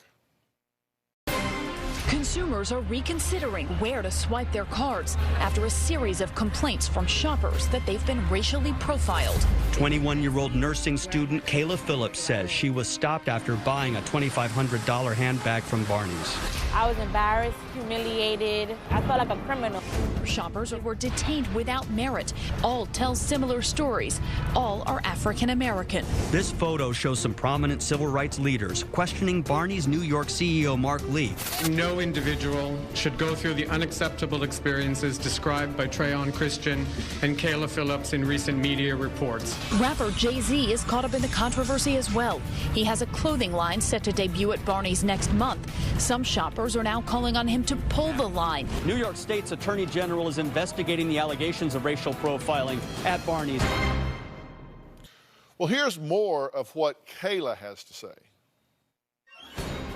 Consumers are reconsidering where to swipe their cards after a series of complaints from shoppers that they've been racially profiled. 21-year-old nursing student Kayla Phillips says she was stopped after buying a $2,500 handbag from Barney's. I was embarrassed, humiliated. I felt like a criminal. Shoppers were detained without merit. All tell similar stories. All are African American. This photo shows some prominent civil rights leaders questioning Barney's New York CEO Mark Lee. No individual should go through the unacceptable experiences described by Trayon Christian and Kayla Phillips in recent media reports. Rapper Jay-Z is caught up in the controversy as well. He has a clothing line set to debut at Barney's next month. Some shoppers are now calling on him to pull the line. New York State's Attorney General is investigating the allegations of racial profiling at Barney's. Well, here's more of what Kayla has to say.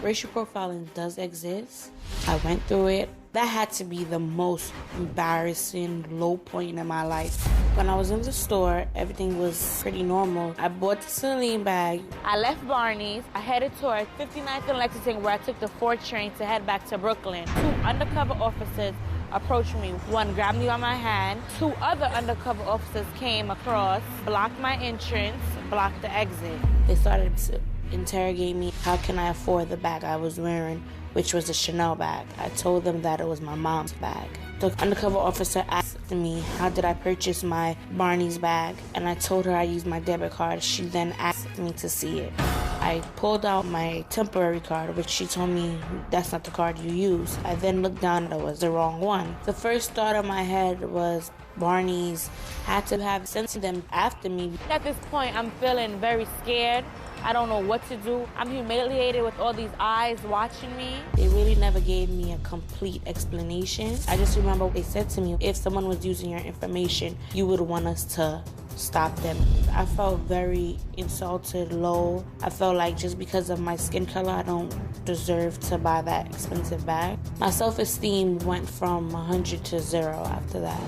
Racial profiling does exist. I went through it That had to be the most embarrassing low point in my life. When I was in the store, everything was pretty normal. I bought the saline bag. I left Barney's. I headed toward 59th and Lexington, where I took the 4 train to head back to Brooklyn. 2 undercover officers approached me. One grabbed me by my hand. 2 other undercover officers came across, blocked my entrance, blocked the exit. They started to interrogate me. How can I afford the bag I was wearing, which was a Chanel bag? I told them that it was my mom's bag. The undercover officer asked me, how did I purchase my Barney's bag? And I told her I used my debit card. She then asked me to see it. I pulled out my temporary card, which she told me, that's not the card you use. I then looked down and it was the wrong one. The first thought in my head was Barney's had to have sent them after me. At this point, I'm feeling very scared. I don't know what to do. I'm humiliated with all these eyes watching me. They really never gave me a complete explanation. I just remember they said to me, if someone was using your information, you would want us to stop them. I felt very insulted, low. I felt like just because of my skin color, I don't deserve to buy that expensive bag. My self-esteem went from 100 to 0 after that.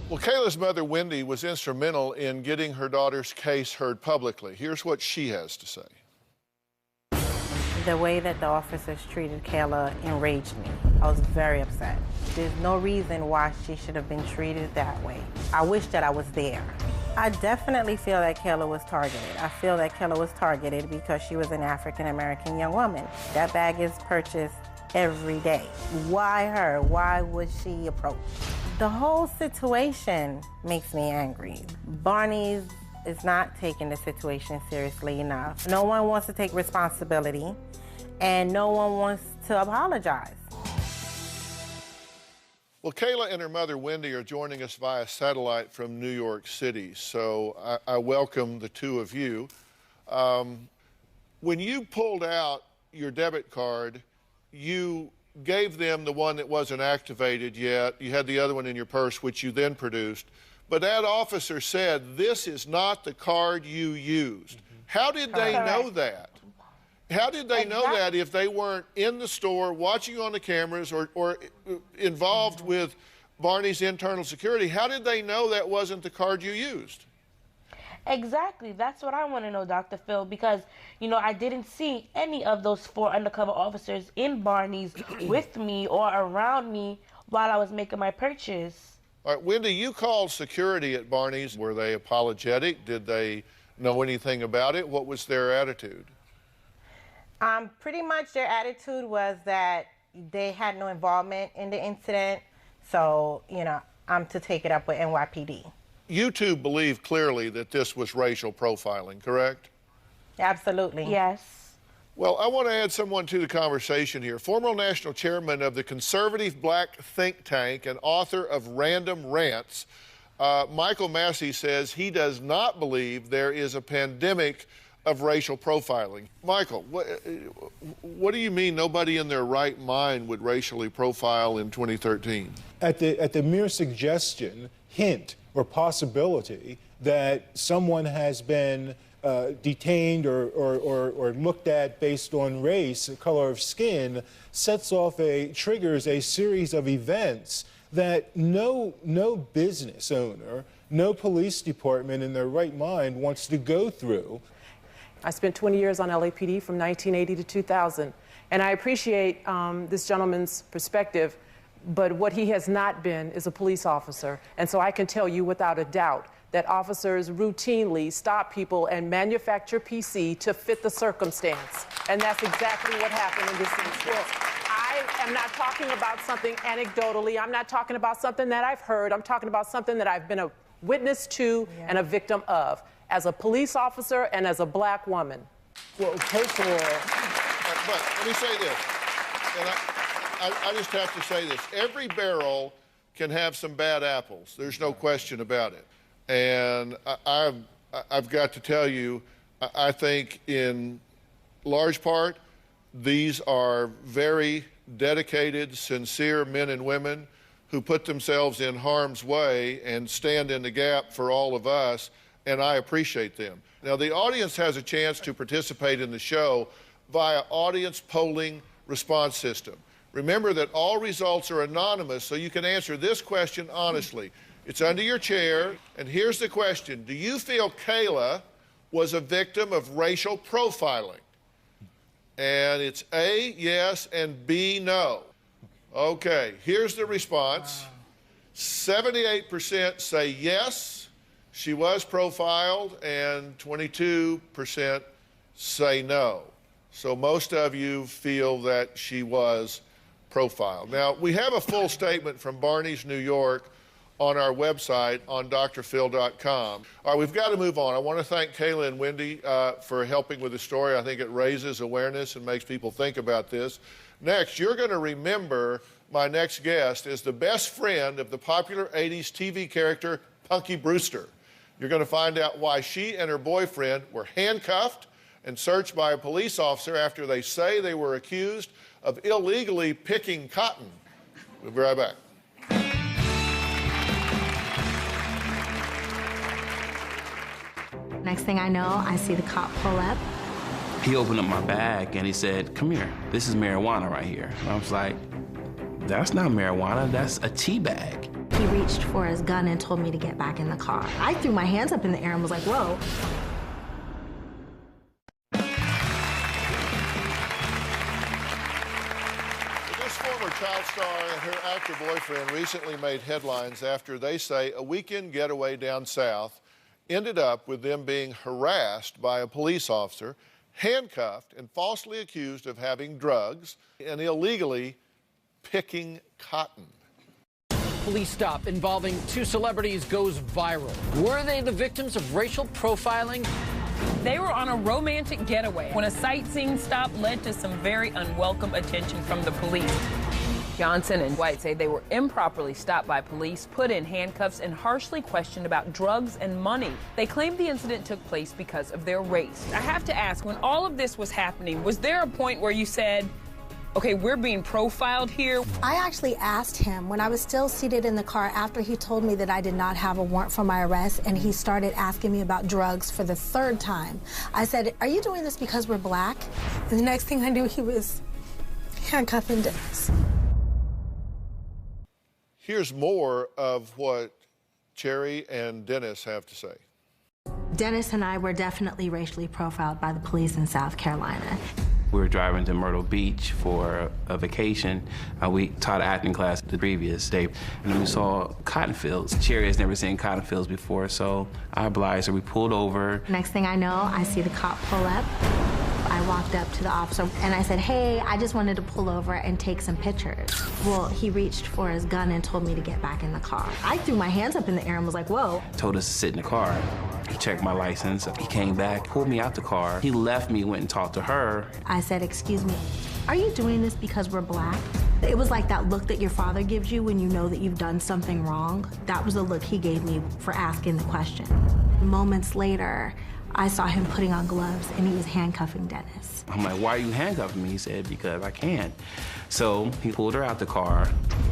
Well, Kayla's mother, Wendy, was instrumental in getting her daughter's case heard publicly. Here's what she has to say. The way that the officers treated Kayla enraged me. I was very upset. There's no reason why she should have been treated that way. I wish that I was there. I definitely feel that Kayla was targeted. I feel that Kayla was targeted because she was an African-American young woman. That bag is purchased every day. Why her? Why was she approached? The whole situation makes me angry. Barney's is not taking the situation seriously enough. No one wants to take responsibility, and no one wants to apologize. Well, Kayla and her mother, Wendy, are joining us via satellite from New York City, so I welcome the two of you. When you pulled out your debit card, you gave them the one that wasn't activated yet. You had the other one in your purse, which you then produced. But that officer said, this is not the card you used. How did they know that? How did they know that if they weren't in the store watching on the cameras or involved with Barney's internal security? How did they know that wasn't the card you used? Exactly. That's what I want to know, Dr. Phill, because, you know, I didn't see any of those 4 undercover officers in Barney's with me or around me while I was making my purchase. All right, Wendy, you called security at Barney's. Were they apologetic? Did they know anything about it? What was their attitude? Pretty much their attitude was that they had no involvement in the incident. So, you know, I'm to take it up with NYPD. You two believe clearly that this was racial profiling, correct? Absolutely. Yes. Well, I want to add someone to the conversation here. Former national chairman of the conservative black think tank and author of Random Rants, Michael Massey, says he does not believe there is a pandemic of racial profiling. Michael, what do you mean nobody in their right mind would racially profile in 2013? At the mere suggestion, hint, or possibility that someone has been detained or looked at based on race, color of skin, triggers a series of events that no business owner, no police department in their right mind wants to go through. I spent 20 years on LAPD from 1980 to 2000, and I appreciate this gentleman's perspective, but what he has not been is a police officer. And so I can tell you without a doubt that officers routinely stop people and manufacture PC to fit the circumstance. And that's exactly what happened in this instance. I am not talking about something anecdotally. I'm not talking about something that I've heard. I'm talking about something that I've been a witness to and a victim of as a police officer and as a black woman. Well, first of all, but let me say this, and I just have to say this. Every barrel can have some bad apples. There's no question about it. And I've got to tell you, I think in large part, these are very dedicated, sincere men and women who put themselves in harm's way and stand in the gap for all of us, and I appreciate them. Now, the audience has a chance to participate in the show via audience polling response system. Remember that all results are anonymous, so you can answer this question honestly. It's under your chair, and here's the question. Do you feel Kayla was a victim of racial profiling? And it's A, yes, and B, no. Okay, here's the response. 78% say yes, she was profiled, and 22% say no. So most of you feel that she was profiled. Now, we have a full statement from Barney's New York on our website on drphil.com. All right, we've got to move on. I want to thank Kayla and Wendy for helping with the story. I think it raises awareness and makes people think about this. Next, you're going to remember my next guest is the best friend of the popular 80s TV character Punky Brewster. You're going to find out why she and her boyfriend were handcuffed and searched by a police officer after they say they were accused of illegally picking cotton. We'll be right back. Next thing I know, I see the cop pull up. He opened up my bag and he said, "Come here, this is marijuana right here." And I was like, "That's not marijuana, that's a tea bag." He reached for his gun and told me to get back in the car. I threw my hands up in the air and was like, whoa. This former child star and her actor boyfriend recently made headlines after they say a weekend getaway down south ended up with them being harassed by a police officer, handcuffed and falsely accused of having drugs and illegally picking cotton. Police stop involving two celebrities goes viral. Were they the victims of racial profiling? They were on a romantic getaway when a sightseeing stop led to some very unwelcome attention from the police. Johnson and White say they were improperly stopped by police, put in handcuffs, and harshly questioned about drugs and money. They claimed the incident took place because of their race. I have to ask, when all of this was happening, was there a point where you said, okay, we're being profiled here? I actually asked him when I was still seated in the car after he told me that I did not have a warrant for my arrest, and he started asking me about drugs for the third time. I said, "Are you doing this because we're black?" And the next thing I knew, he was handcuffing Dennis. Here's more of what Cherry and Dennis have to say. Dennis and I were definitely racially profiled by the police in South Carolina. We were driving to Myrtle Beach for a vacation. We taught acting class the previous day, and then we saw cotton fields. Cherry has never seen cotton fields before, so I obliged her. We pulled over. Next thing I know, I see the cop pull up. I walked up to the officer and I said, "Hey, I just wanted to pull over and take some pictures." Well, he reached for his gun and told me to get back in the car. I threw my hands up in the air and was like, whoa. Told us to sit in the car. He checked my license. He came back, pulled me out the car. He left me, went and talked to her. I said, "Excuse me, are you doing this because we're black?" It was like that look that your father gives you when you know that you've done something wrong. That was the look he gave me for asking the question. Moments later, I saw him putting on gloves and he was handcuffing Dennis. I'm like, "Why are you handcuffing me?" He said, "Because I can." So he pulled her out the car.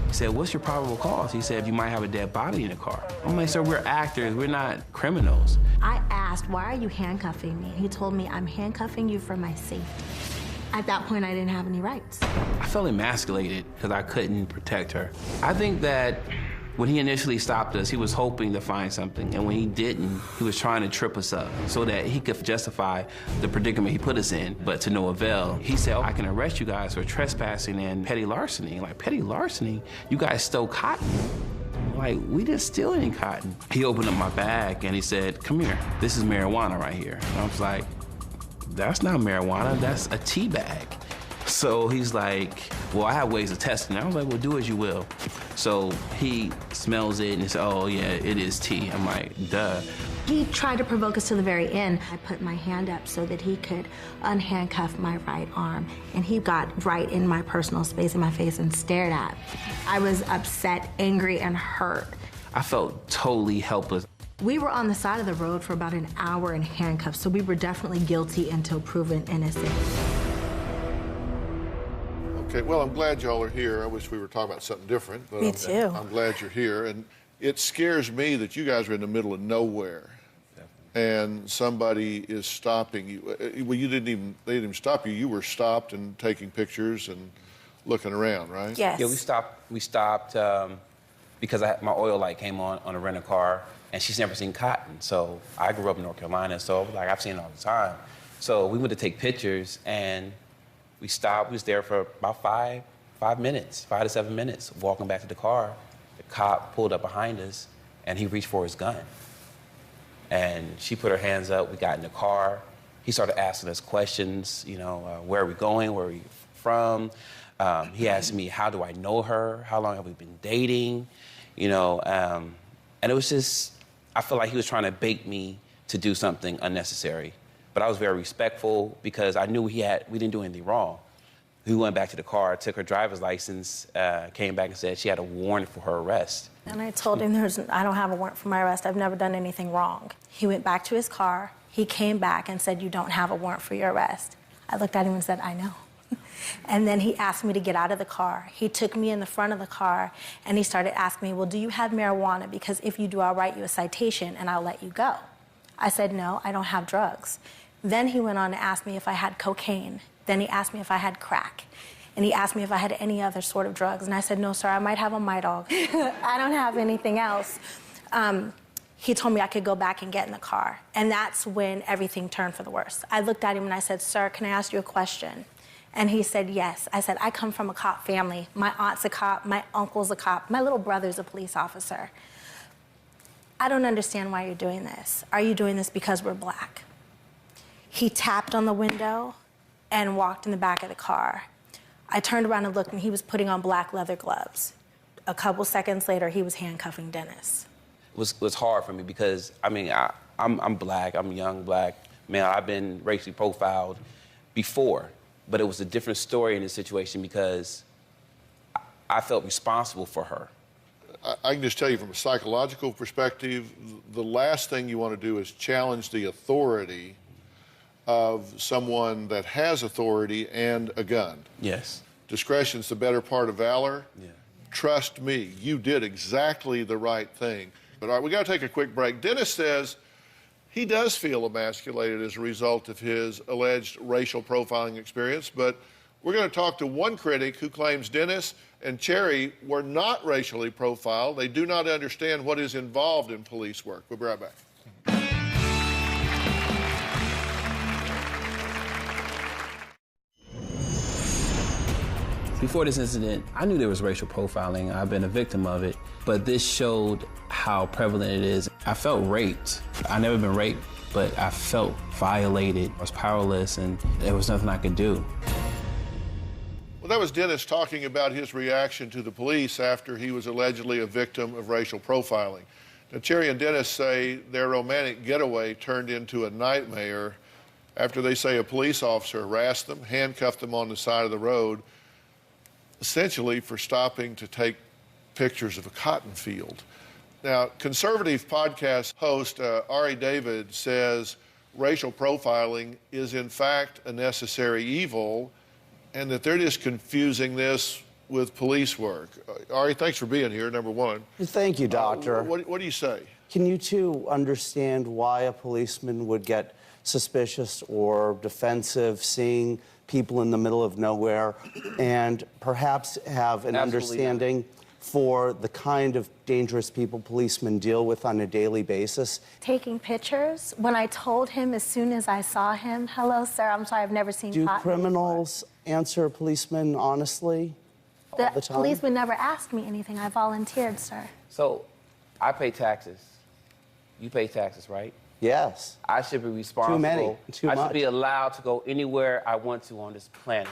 He said, "What's your probable cause?" He said, "You might have a dead body in the car." I'm like, "Sir, we're actors, we're not criminals." I asked, "Why are you handcuffing me?" He told me, "I'm handcuffing you for my safety." At that point, I didn't have any rights. I felt emasculated because I couldn't protect her. I think that when he initially stopped us, he was hoping to find something, and when he didn't, he was trying to trip us up so that he could justify the predicament he put us in, but to no avail. He said, "I can arrest you guys for trespassing and petty larceny." Like, petty larceny? You guys stole cotton. Like, we didn't steal any cotton. He opened up my bag and he said, "Come here, this is marijuana right here." And I was like, "That's not marijuana, that's a tea bag." So he's like, "Well, I have ways of testing it." I was like, "Well, do as you will." So he smells it and he said, "Oh yeah, it is tea." I'm like, "Duh." He tried to provoke us to the very end. I put my hand up so that he could unhandcuff my right arm, and he got right in my personal space in my face and stared at me. I was upset, angry, and hurt. I felt totally helpless. We were on the side of the road for about an hour in handcuffs, so we were definitely guilty until proven innocent. Okay, well, I'm glad y'all are here. I wish we were talking about something different. But Me too. I'm glad you're here. And it scares me that you guys are in the middle of nowhere. And somebody is stopping you. Well, they didn't even stop you. You were stopped and taking pictures and looking around, right? Yes. Yeah, we stopped because my oil light came on a rental car, and she's never seen cotton. So I grew up in North Carolina, so like I've seen it all the time. So we went to take pictures, and we stopped. We was there for about 5 to 7 minutes, walking back to the car. The cop pulled up behind us, and he reached for his gun. And she put her hands up. We got in the car. He started asking us questions, you know, where are we going? Where are we from? He asked me, how do I know her? How long have we been dating? You know, and it was just, I feel like he was trying to bait me to do something unnecessary. But I was very respectful because I knew we didn't do anything wrong. We went back to the car, took her driver's license, came back and said she had a warrant for her arrest. And I told him, I don't have a warrant for my arrest. I've never done anything wrong. He went back to his car. He came back and said, you don't have a warrant for your arrest. I looked at him and said, I know. And then he asked me to get out of the car. He took me in the front of the car, and he started asking me, well, do you have marijuana? Because if you do, I'll write you a citation, and I'll let you go. I said, no, I don't have drugs. Then he went on to ask me if I had cocaine. Then he asked me if I had crack. And he asked me if I had any other sort of drugs. And I said, no, sir, I might have a Midol. I don't have anything else. He told me I could go back and get in the car. And that's when everything turned for the worse. I looked at him and I said, sir, can I ask you a question? And he said, yes. I said, I come from a cop family. My aunt's a cop, my uncle's a cop, my little brother's a police officer. I don't understand why you're doing this. Are you doing this because we're black? He tapped on the window and walked in the back of the car. I turned around and looked, and he was putting on black leather gloves. A couple seconds later, he was handcuffing Dennis. It was hard for me because, I mean, I'm black, I'm a young black male. I've been racially profiled before, but it was a different story in this situation because I felt responsible for her. I can just tell you from a psychological perspective, the last thing you want to do is challenge the authority of someone that has authority and a gun. Yes. Discretion's the better part of valor. Yeah. Trust me, you did exactly the right thing. But all right, we got to take a quick break. Dennis says he does feel emasculated as a result of his alleged racial profiling experience, but we're going to talk to one critic who claims Dennis and Cherry were not racially profiled. They do not understand what is involved in police work. We'll be right back. Before this incident, I knew there was racial profiling. I've been a victim of it, but this showed how prevalent it is. I felt raped. I've never been raped, but I felt violated. I was powerless, and there was nothing I could do. Well, that was Dennis talking about his reaction to the police after he was allegedly a victim of racial profiling. Now, Cherry and Dennis say their romantic getaway turned into a nightmare after they say a police officer harassed them, handcuffed them on the side of the road, essentially for stopping to take pictures of a cotton field. Now, conservative podcast host Ari David says racial profiling is in fact a necessary evil and that they're just confusing this with police work. Ari, thanks for being here, number one. Thank you, Doctor. What do you say? Can you two understand why a policeman would get suspicious or defensive seeing people in the middle of nowhere and perhaps have an understanding for the kind of dangerous people policemen deal with on a daily basis? Taking pictures. When I told him as soon as I saw him, hello, sir, I'm sorry, I've never seen Do cotton criminals answer policemen honestly all the time? Policeman never asked me anything. I volunteered, sir. So, I pay taxes. You pay taxes, right? Yes. I should be responsible. Too many. Too much. I should be allowed to go anywhere I want to on this planet.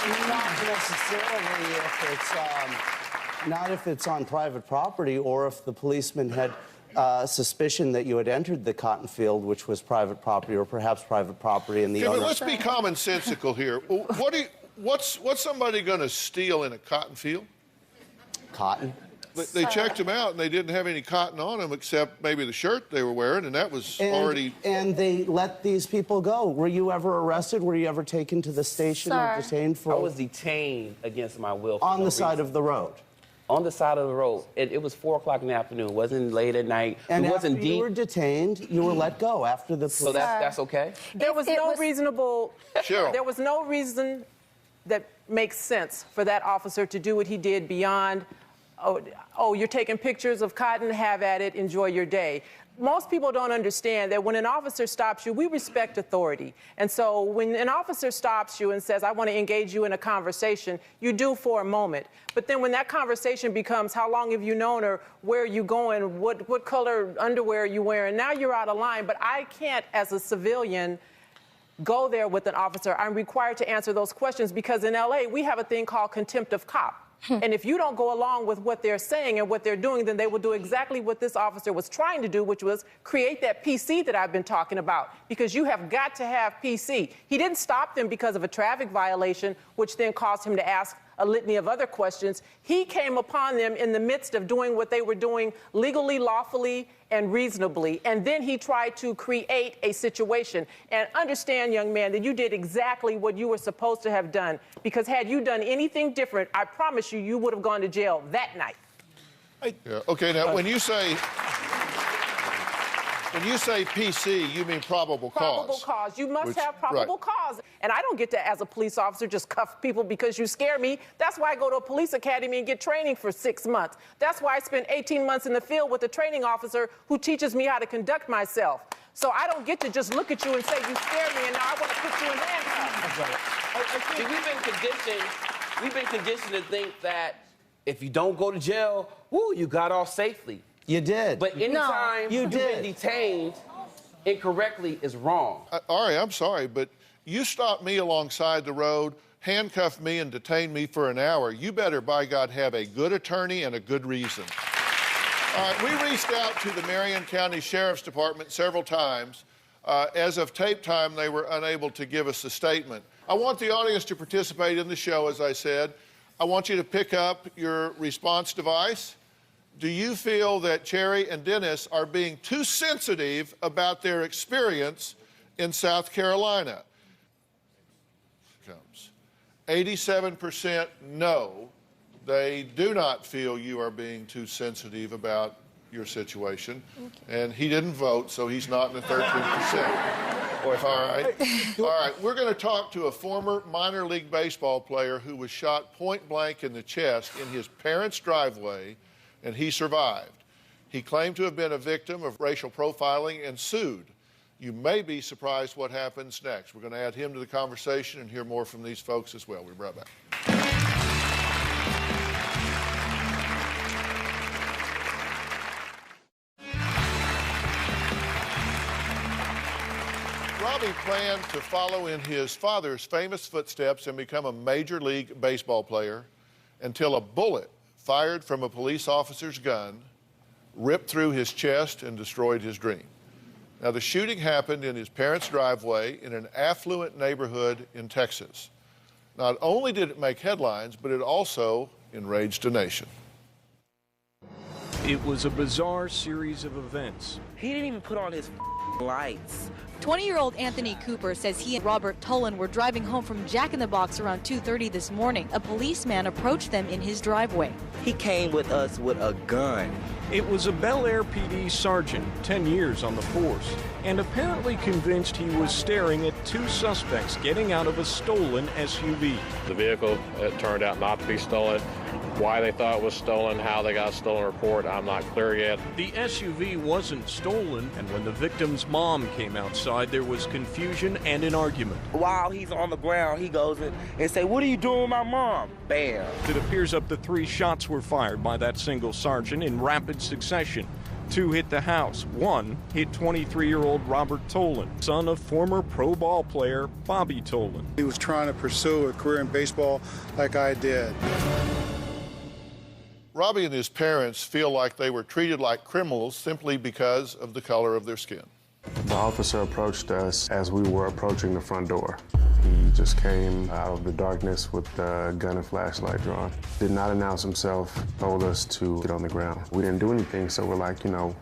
Not necessarily if it's, not if it's on private property or if the policeman had suspicion that you had entered the cotton field, which was private property or perhaps private property in the owner. Let's be commonsensical here. What's somebody going to steal in a cotton field? Cotton. They checked them out, and they didn't have any cotton on them except maybe the shirt they were wearing, and that was already... And they let these people go. Were you ever arrested? Were you ever taken to the station or detained for... I was detained against my will. On the side of the road? On the side of the road. It was 4 o'clock in the afternoon. It wasn't late at night. And it wasn't after deep. you were detained, you were let go after the police... So that's okay? There was no reasonable... Cheryl. There was no reason that makes sense for that officer to do what he did beyond, oh, you're taking pictures of cotton, have at it, enjoy your day. Most people don't understand that when an officer stops you, we respect authority. And so when an officer stops you and says, I want to engage you in a conversation, you do for a moment. But then when that conversation becomes, how long have you known her, where are you going, what color underwear are you wearing, now you're out of line. But I can't, as a civilian, go there with an officer. I'm required to answer those questions because in LA, we have a thing called contempt of cop. And if you don't go along with what they're saying and what they're doing, then they will do exactly what this officer was trying to do, which was create that PC that I've been talking about, because you have got to have PC. He didn't stop them because of a traffic violation, which then caused him to ask a litany of other questions. He came upon them in the midst of doing what they were doing legally, lawfully, and reasonably. And then he tried to create a situation. And understand, young man, that you did exactly what you were supposed to have done. Because had you done anything different, I promise you, you would have gone to jail that night. Yeah. Okay, now when you say PC, you mean probable cause. Probable cause. You must have probable cause. And I don't get to, as a police officer, just cuff people because you scare me. That's why I go to a police academy and get training for 6 months. That's why I spent 18 months in the field with a training officer who teaches me how to conduct myself. So I don't get to just look at you and say, you scare me, and now I want to put you in handcuffs. See, we've been conditioned to think that if you don't go to jail, woo, you got off safely. You did. But anytime you've been detained incorrectly is wrong. Ari, I'm sorry, but you stopped me alongside the road, handcuffed me and detained me for an hour. You better, by God, have a good attorney and a good reason. All right, we reached out to the Marion County Sheriff's Department several times. As of tape time, they were unable to give us a statement. I want the audience to participate in the show, as I said. I want you to pick up your response device. Do you feel that Cherry and Dennis are being too sensitive about their experience in South Carolina? 87% no. They do not feel you are being too sensitive about your situation. And he didn't vote, so he's not in the 13%. All right. All right. We're going to talk to a former minor league baseball player who was shot point blank in the chest in his parents' driveway, and he survived. He claimed to have been a victim of racial profiling and sued. You may be surprised what happens next. We're going to add him to the conversation and hear more from these folks as well. We'll be right back. Robbie planned to follow in his father's famous footsteps and become a major league baseball player until a bullet fired from a police officer's gun ripped through his chest and destroyed his dream. Now, the shooting happened in his parents' driveway in an affluent neighborhood in Texas. Not only did it make headlines, but it also enraged a nation. It was a bizarre series of events. He didn't even put on his lights. 20-year-old Anthony Cooper says he and Robert Tolan were driving home from Jack in the Box around 2:30 this morning. A policeman approached them in his driveway. He came with us with a gun. It was a Bel Air PD sergeant, 10 years on the force, and apparently convinced he was staring at two suspects getting out of a stolen SUV. The vehicle, it turned out not to be stolen. Why they thought it was stolen, how they got a stolen report, I'm not clear yet. The SUV wasn't stolen, and when the victim's mom came outside, there was confusion and an argument. While he's on the ground, he goes in and say, "What are you doing with my mom?" Bam. It appears up to 3 shots were fired by that single sergeant in rapid succession. 2 hit the house. 1 hit 23-year-old Robert Tolan, son of former pro ball player Bobby Tolan. He was trying to pursue a career in baseball like I did. Robbie and his parents feel like they were treated like criminals simply because of the color of their skin. The officer approached us as we were approaching the front door. He just came out of the darkness with a gun and flashlight drawn. Did not announce himself, told us to get on the ground. We didn't do anything, so we're like, you know,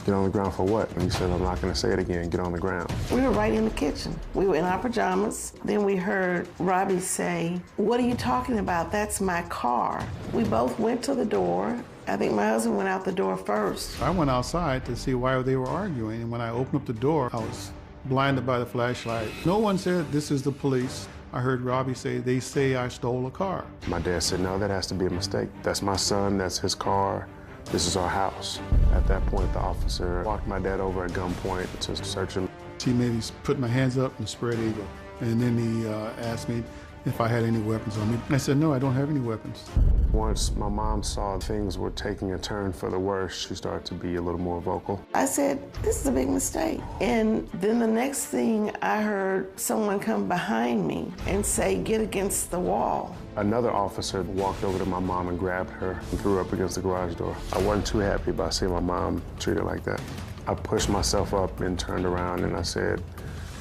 get on the ground for what? And he said, I'm not going to say it again, get on the ground. We were right in the kitchen. We were in our pajamas. Then we heard Robbie say, "What are you talking about? That's my car." We both went to the door. I think my husband went out the door first. I went outside to see why they were arguing, and when I opened up the door, I was blinded by the flashlight. No one said, "This is the police." I heard Robbie say, they say I stole a car. My dad said, no, that has to be a mistake. That's my son, that's his car, this is our house. At that point, the officer walked my dad over at gunpoint to search him. He made me put my hands up and spread eagle. And then he asked me if I had any weapons on me. I said, no, I don't have any weapons. Once my mom saw things were taking a turn for the worse, she started to be a little more vocal. I said, this is a big mistake. And then the next thing I heard someone come behind me and say, get against the wall. Another officer walked over to my mom and grabbed her and threw her up against the garage door. I wasn't too happy about seeing my mom treated like that. I pushed myself up and turned around and I said,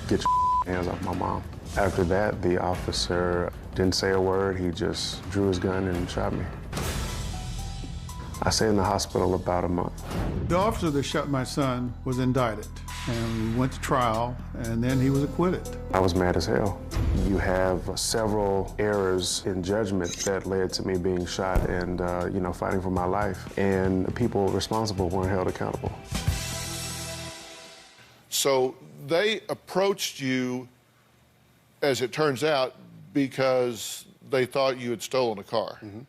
get your hands off my mom. After that, the officer didn't say a word. He just drew his gun and shot me. I stayed in the hospital about a month. The officer that shot my son was indicted, and we went to trial, and then he was acquitted. I was mad as hell. You have several errors in judgment that led to me being shot and, fighting for my life, and the people responsible weren't held accountable. So they approached you, as it turns out, because they thought you had stolen a car. Mm-hmm.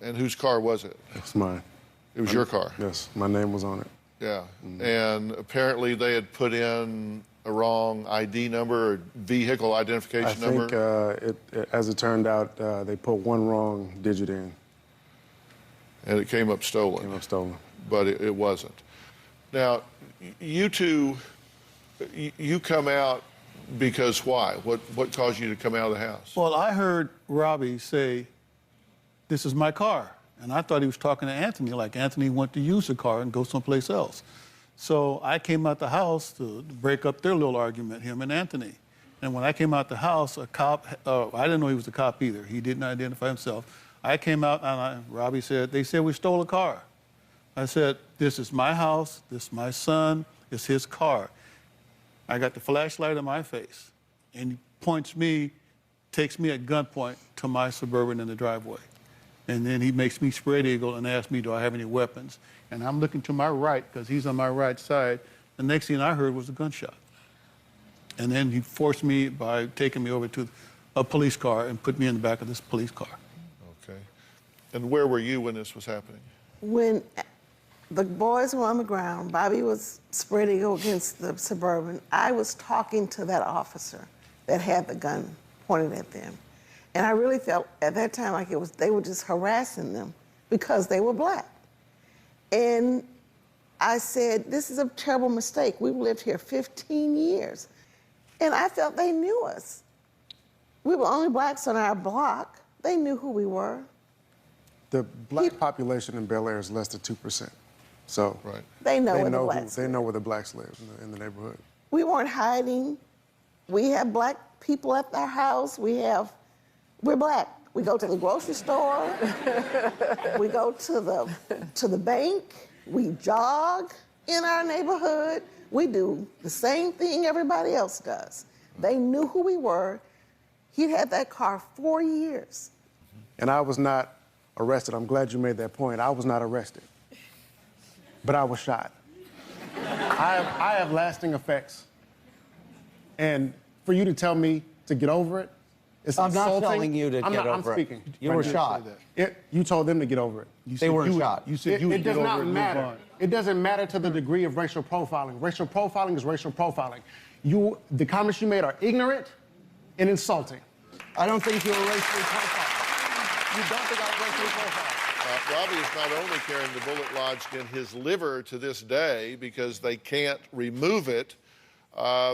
And whose car was it? It's mine. It was your car? Yes, my name was on it. Yeah, Mm-hmm. and apparently they had put in a wrong ID number or vehicle identification number? I think, as it turned out, they put one wrong digit in. And it came up stolen? Came up stolen. But it wasn't. Now, you two, you come out because why? What caused you to come out of the house? Well, I heard Robbie say, this is my car. And I thought he was talking to Anthony, like Anthony went to use the car and go someplace else. So I came out the house to break up their little argument, him and Anthony. And when I came out the house, a cop, I didn't know he was a cop either. He didn't identify himself. I came out and Robbie said, they said we stole a car. I said, this is my house, this is my son, it's his car. I got the flashlight in my face, and he points me, takes me at gunpoint to my Suburban in the driveway. And then he makes me spread eagle and asks me, do I have any weapons? And I'm looking to my right, because he's on my right side. The next thing I heard was a gunshot. And then he forced me by taking me over to a police car and put me in the back of this police car. Okay. And where were you when this was happening? When the boys were on the ground, Bobby was spread eagle against the Suburban, I was talking to that officer that had the gun pointed at them. And I really felt at that time like they were just harassing them because they were black. And I said, this is a terrible mistake. We've lived here 15 years. And I felt they knew us. We were only blacks on our block. They knew who we were. The black population in Bel Air is less than 2%. So They know where the blacks they know where the blacks live in the neighborhood. We weren't hiding. We have black people at our house. We're black. We go to the grocery store. We go to the bank. We jog in our neighborhood. We do the same thing everybody else does. They knew who we were. He'd had that car 4 years. And I was not arrested. I'm glad you made that point. I was not arrested. But I was shot. I have lasting effects. And for you to tell me to get over it, it's I'm insulting. not telling you to get over I'm speaking. it. You were shot. You told them to get over it. They weren't shot. You said you would It does get over not it and matter. move on. It doesn't matter to the degree of racial profiling. Racial profiling is racial profiling. The comments you made are ignorant and insulting. I don't think you were racially profiled. You don't think I was racially profiled? Robbie is not only carrying the bullet lodged in his liver to this day because they can't remove it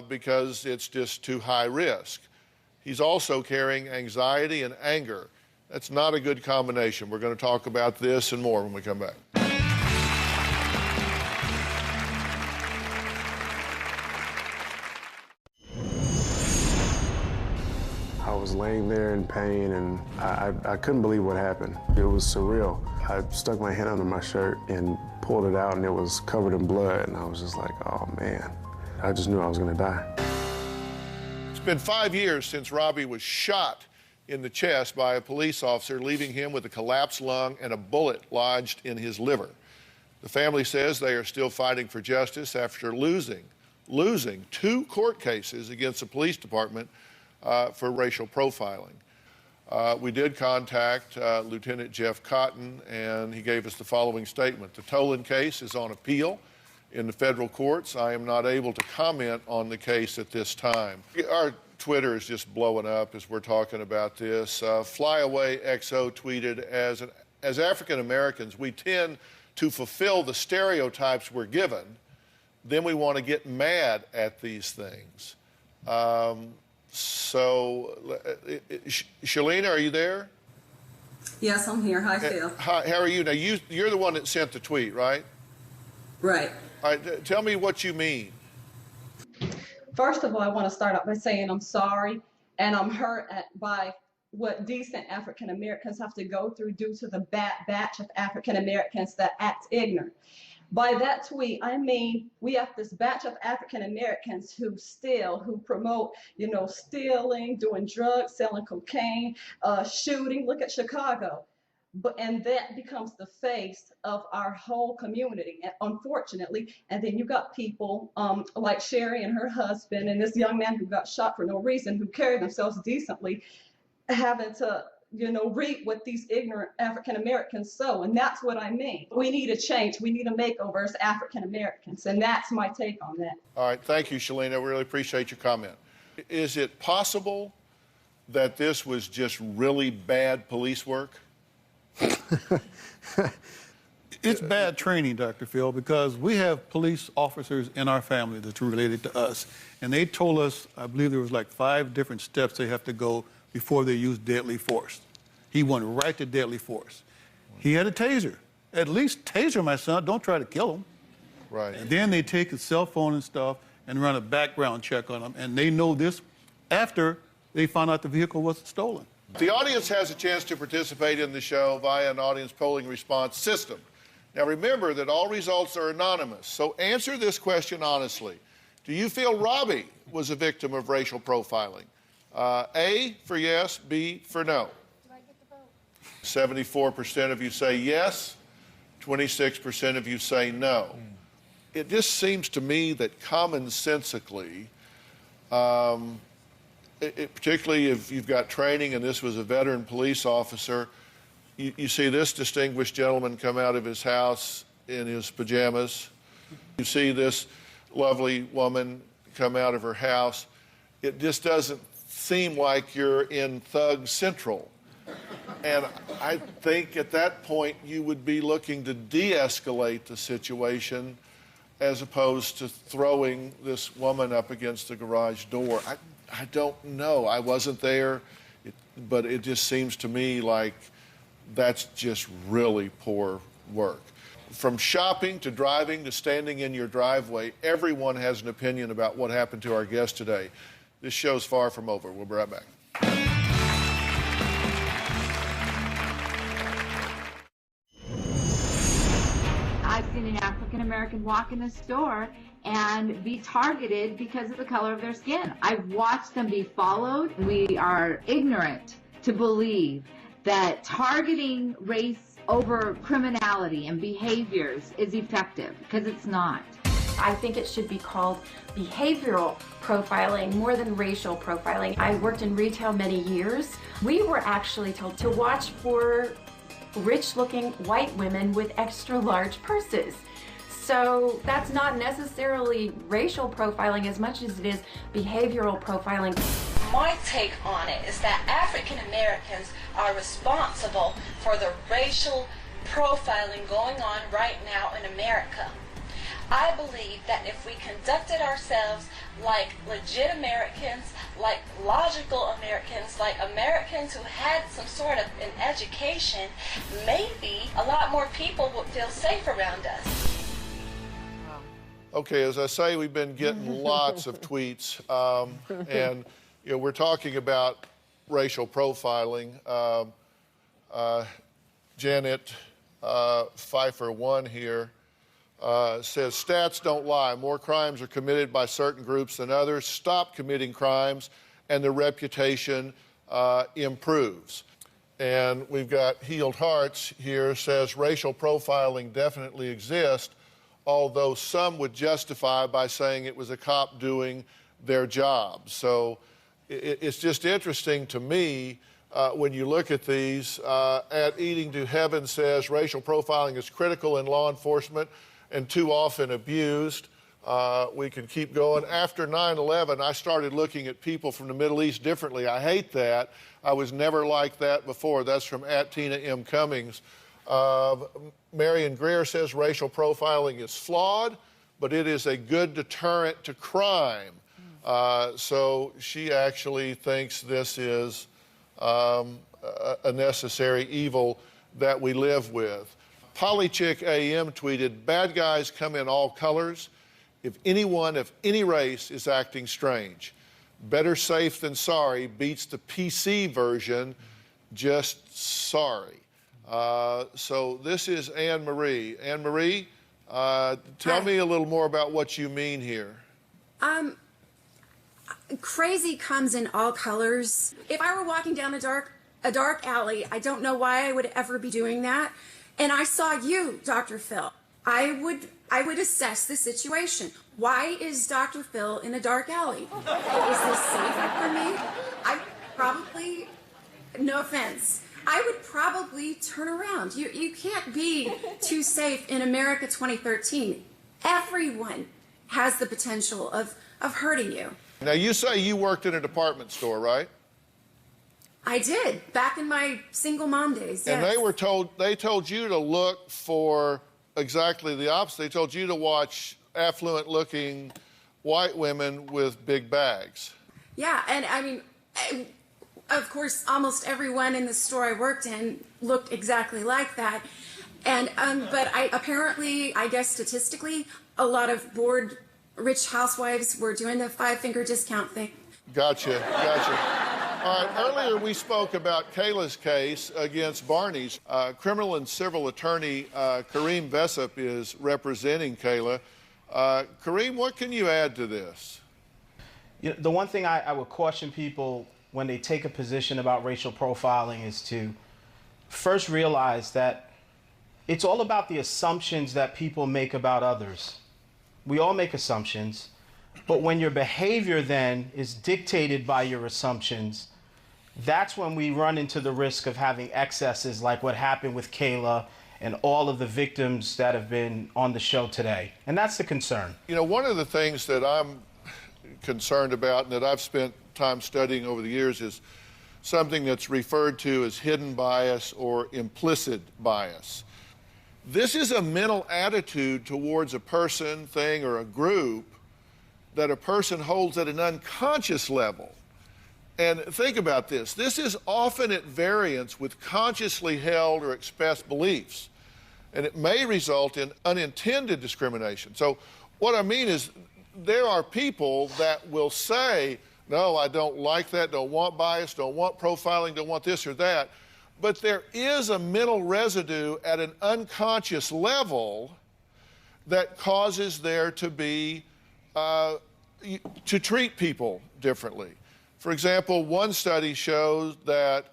because it's just too high risk. He's also carrying anxiety and anger. That's not a good combination. We're going to talk about this and more when we come back. I was laying there in pain, and I couldn't believe what happened. It was surreal. I stuck my hand under my shirt and pulled it out, and it was covered in blood, and I was just like, oh, man. I just knew I was going to die. It's been 5 years since Robbie was shot in the chest by a police officer, leaving him with a collapsed lung and a bullet lodged in his liver. The family says they are still fighting for justice after losing 2 court cases against the police department for racial profiling. We did contact Lieutenant Jeff Cotton, and he gave us the following statement. The Tolan case is on appeal in the federal courts. I am not able to comment on the case at this time. Our Twitter is just blowing up as we're talking about this. Flyaway XO tweeted, as African Americans, we tend to fulfill the stereotypes we're given. Then we want to get mad at these things. Shalina, are you there? Yes, I'm here. Hi, Phil. Hi, how are you? Now, you're the one that sent the tweet, right? Right. All right, tell me what you mean. First of all, I want to start out by saying I'm sorry, and I'm hurt by what decent African Americans have to go through due to the batch of African Americans that act ignorant. By that tweet, I mean we have this batch of African Americans who steal, who promote, stealing, doing drugs, selling cocaine, shooting. Look at Chicago. And that becomes the face of our whole community, unfortunately. And then you got people like Sherry and her husband and this young man who got shot for no reason, who carry themselves decently, having to reap what these ignorant African Americans sow. And that's what I mean. We need a change. We need a makeover as African Americans. And that's my take on that. All right. Thank you, Shalina. We really appreciate your comment. Is it possible that this was just really bad police work? It's bad training, Dr. Phill, because we have police officers in our family that's related to us. And they told us, I believe there was like 5 different steps they have to go before they use deadly force. He went right to deadly force. He had a taser. At least taser my son, don't try to kill him. Right. And then they take his cell phone and stuff and run a background check on him. And they know this after they found out the vehicle was stolen. The audience has a chance to participate in the show via an audience polling response system. Now remember that all results are anonymous, so answer this question honestly. Do you feel Robbie was a victim of racial profiling? A for yes, B for no. 74% of you say yes, 26% of you say no. It just seems to me that commonsensically, particularly if you've got training and this was a veteran police officer, you see this distinguished gentleman come out of his house in his pajamas. You see this lovely woman come out of her house. It just doesn't seem like you're in Thug Central. And I think at that point you would be looking to de-escalate the situation as opposed to throwing this woman up against the garage door. I don't know. I wasn't there, but it just seems to me like that's just really poor work. From shopping to driving to standing in your driveway, everyone has an opinion about what happened to our guest today. This show's far from over. We'll be right back. I've seen an African American walk in a store and be targeted because of the color of their skin. I've watched them be followed. We are ignorant to believe that targeting race over criminality and behaviors is effective, because it's not. I think it should be called behavioral profiling more than racial profiling. I worked in retail many years. We were actually told to watch for rich-looking white women with extra large purses. So that's not necessarily racial profiling as much as it is behavioral profiling. My take on it is that African Americans are responsible for the racial profiling going on right now in America. I believe that if we conducted ourselves like legit Americans, like logical Americans, like Americans who had some sort of an education, maybe a lot more people would feel safe around us. Okay, as I say, we've been getting lots of tweets, and we're talking about racial profiling. Janet Pfeiffer 1 here says, stats don't lie. More crimes are committed by certain groups than others. Stop committing crimes, and the reputation improves. And we've got Healed Hearts here, says racial profiling definitely exists, although some would justify by saying it was a cop doing their job. So it's just interesting to me when you look at these. At Eating to Heaven says racial profiling is critical in law enforcement and too often abused. We can keep going. After 9/11, I started looking at people from the Middle East differently. I hate that. I was never like that before. That's from @Tina M. Cummings. Marion Greer says racial profiling is flawed, but it is a good deterrent to crime. So she actually thinks this is a necessary evil that we live with. Polychick AM tweeted, bad guys come in all colors. If anyone of any race is acting strange, better safe than sorry beats the PC version, just sorry. So this is Anne Marie. Anne Marie, tell me a little more about what you mean here. Crazy comes in all colors. If I were walking down a dark alley, I don't know why I would ever be doing that, and I saw you, Dr. Phill, I would assess the situation. Why is Dr. Phill in a dark alley? Is this safe for me? I probably, no offense, I would probably turn around. You can't be too safe in America 2013. Everyone has the potential of hurting you. Now, you say you worked in a department store, right? I did, back in my single mom days, yes. And they told you to look for exactly the opposite. They told you to watch affluent-looking white women with big bags. Yeah, and I mean, of course, almost everyone in the store I worked in looked exactly like that. And but I guess statistically, a lot of bored rich housewives were doing the 5-finger discount thing. Gotcha. All right, earlier we spoke about Kayla's case against Barney's. Criminal and civil attorney Kareem Vessup is representing Kayla. Kareem, what can you add to this? The one thing I would caution people when they take a position about racial profiling is to first realize that it's all about the assumptions that people make about others. We all make assumptions, but when your behavior then is dictated by your assumptions, that's when we run into the risk of having excesses like what happened with Kayla and all of the victims that have been on the show today. And that's the concern. You know, one of the things that I'm concerned about and that I've spent time studying over the years is something that's referred to as hidden bias or implicit bias. This is a mental attitude towards a person, thing, or a group that a person holds at an unconscious level. And think about this. This is often at variance with consciously held or expressed beliefs, and it may result in unintended discrimination. So what I mean is there are people that will say, no, I don't like that, don't want bias, don't want profiling, don't want this or that. But there is a mental residue at an unconscious level that causes there to be, to treat people differently. For example, one study shows that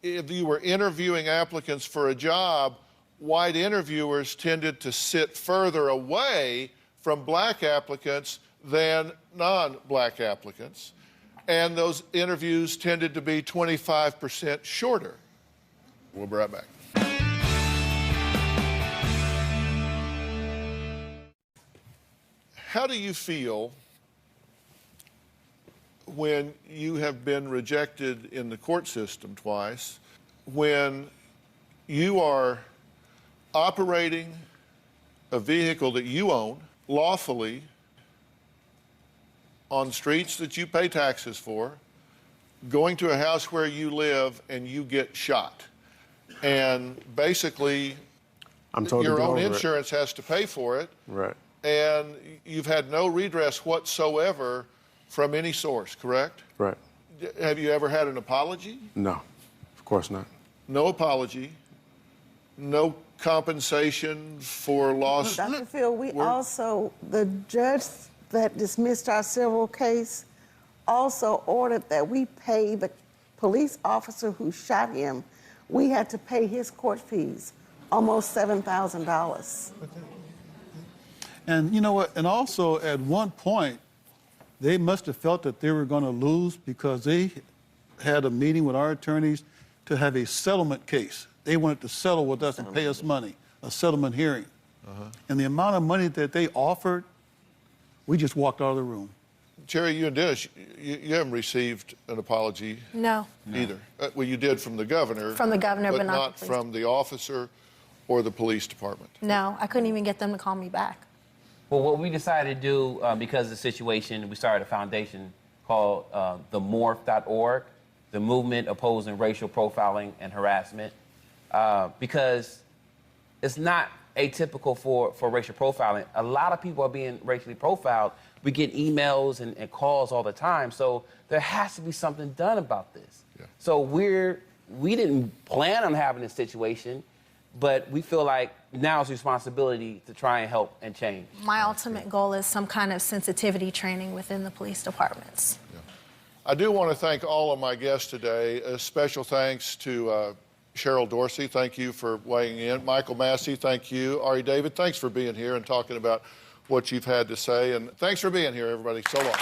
if you were interviewing applicants for a job, white interviewers tended to sit further away from black applicants than non-black applicants. And those interviews tended to be 25% shorter. We'll be right back. How do you feel when you have been rejected in the court system twice, when you are operating a vehicle that you own lawfully on streets that you pay taxes for, going to a house where you live and you get shot? And basically, your own insurance has to pay for it. Right. And you've had no redress whatsoever from any source, correct? Right. Have you ever had an apology? No, of course not. No apology, no compensation for lost... Dr. Phill, the judge that dismissed our civil case also ordered that we pay the police officer who shot him. We had to pay his court fees, almost $7,000. And you know what? And also, at one point, They must have felt that they were going to lose because they had a meeting with our attorneys to have a settlement case. They wanted to settle with us and pay us money, a settlement hearing. And the amount of money that they offered, we just walked out of the room. Jerry, you and Dennis, you haven't received an apology No. either. Well, you did from the governor. From the governor, but not not the police. from the officer or the police department. No, I couldn't even get them to call me back. Well, what we decided to do, because of the situation, we started a foundation called themorph.org, the Movement Opposing Racial Profiling and Harassment, because it's not atypical for racial profiling. A lot of people are being racially profiled. We get emails and calls all the time, so there has to be something done about this. Yeah. So we didn't plan on having this situation, but we feel like now it's responsibility to try and help and change. My ultimate goal is some kind of sensitivity training within the police departments. I do want to thank all of my guests today. A special thanks to Cheryl Dorsey. Thank you for weighing in. Michael Massey, thank you. Ari David, thanks for being here and talking about what you've had to say. And thanks for being here, everybody. So long.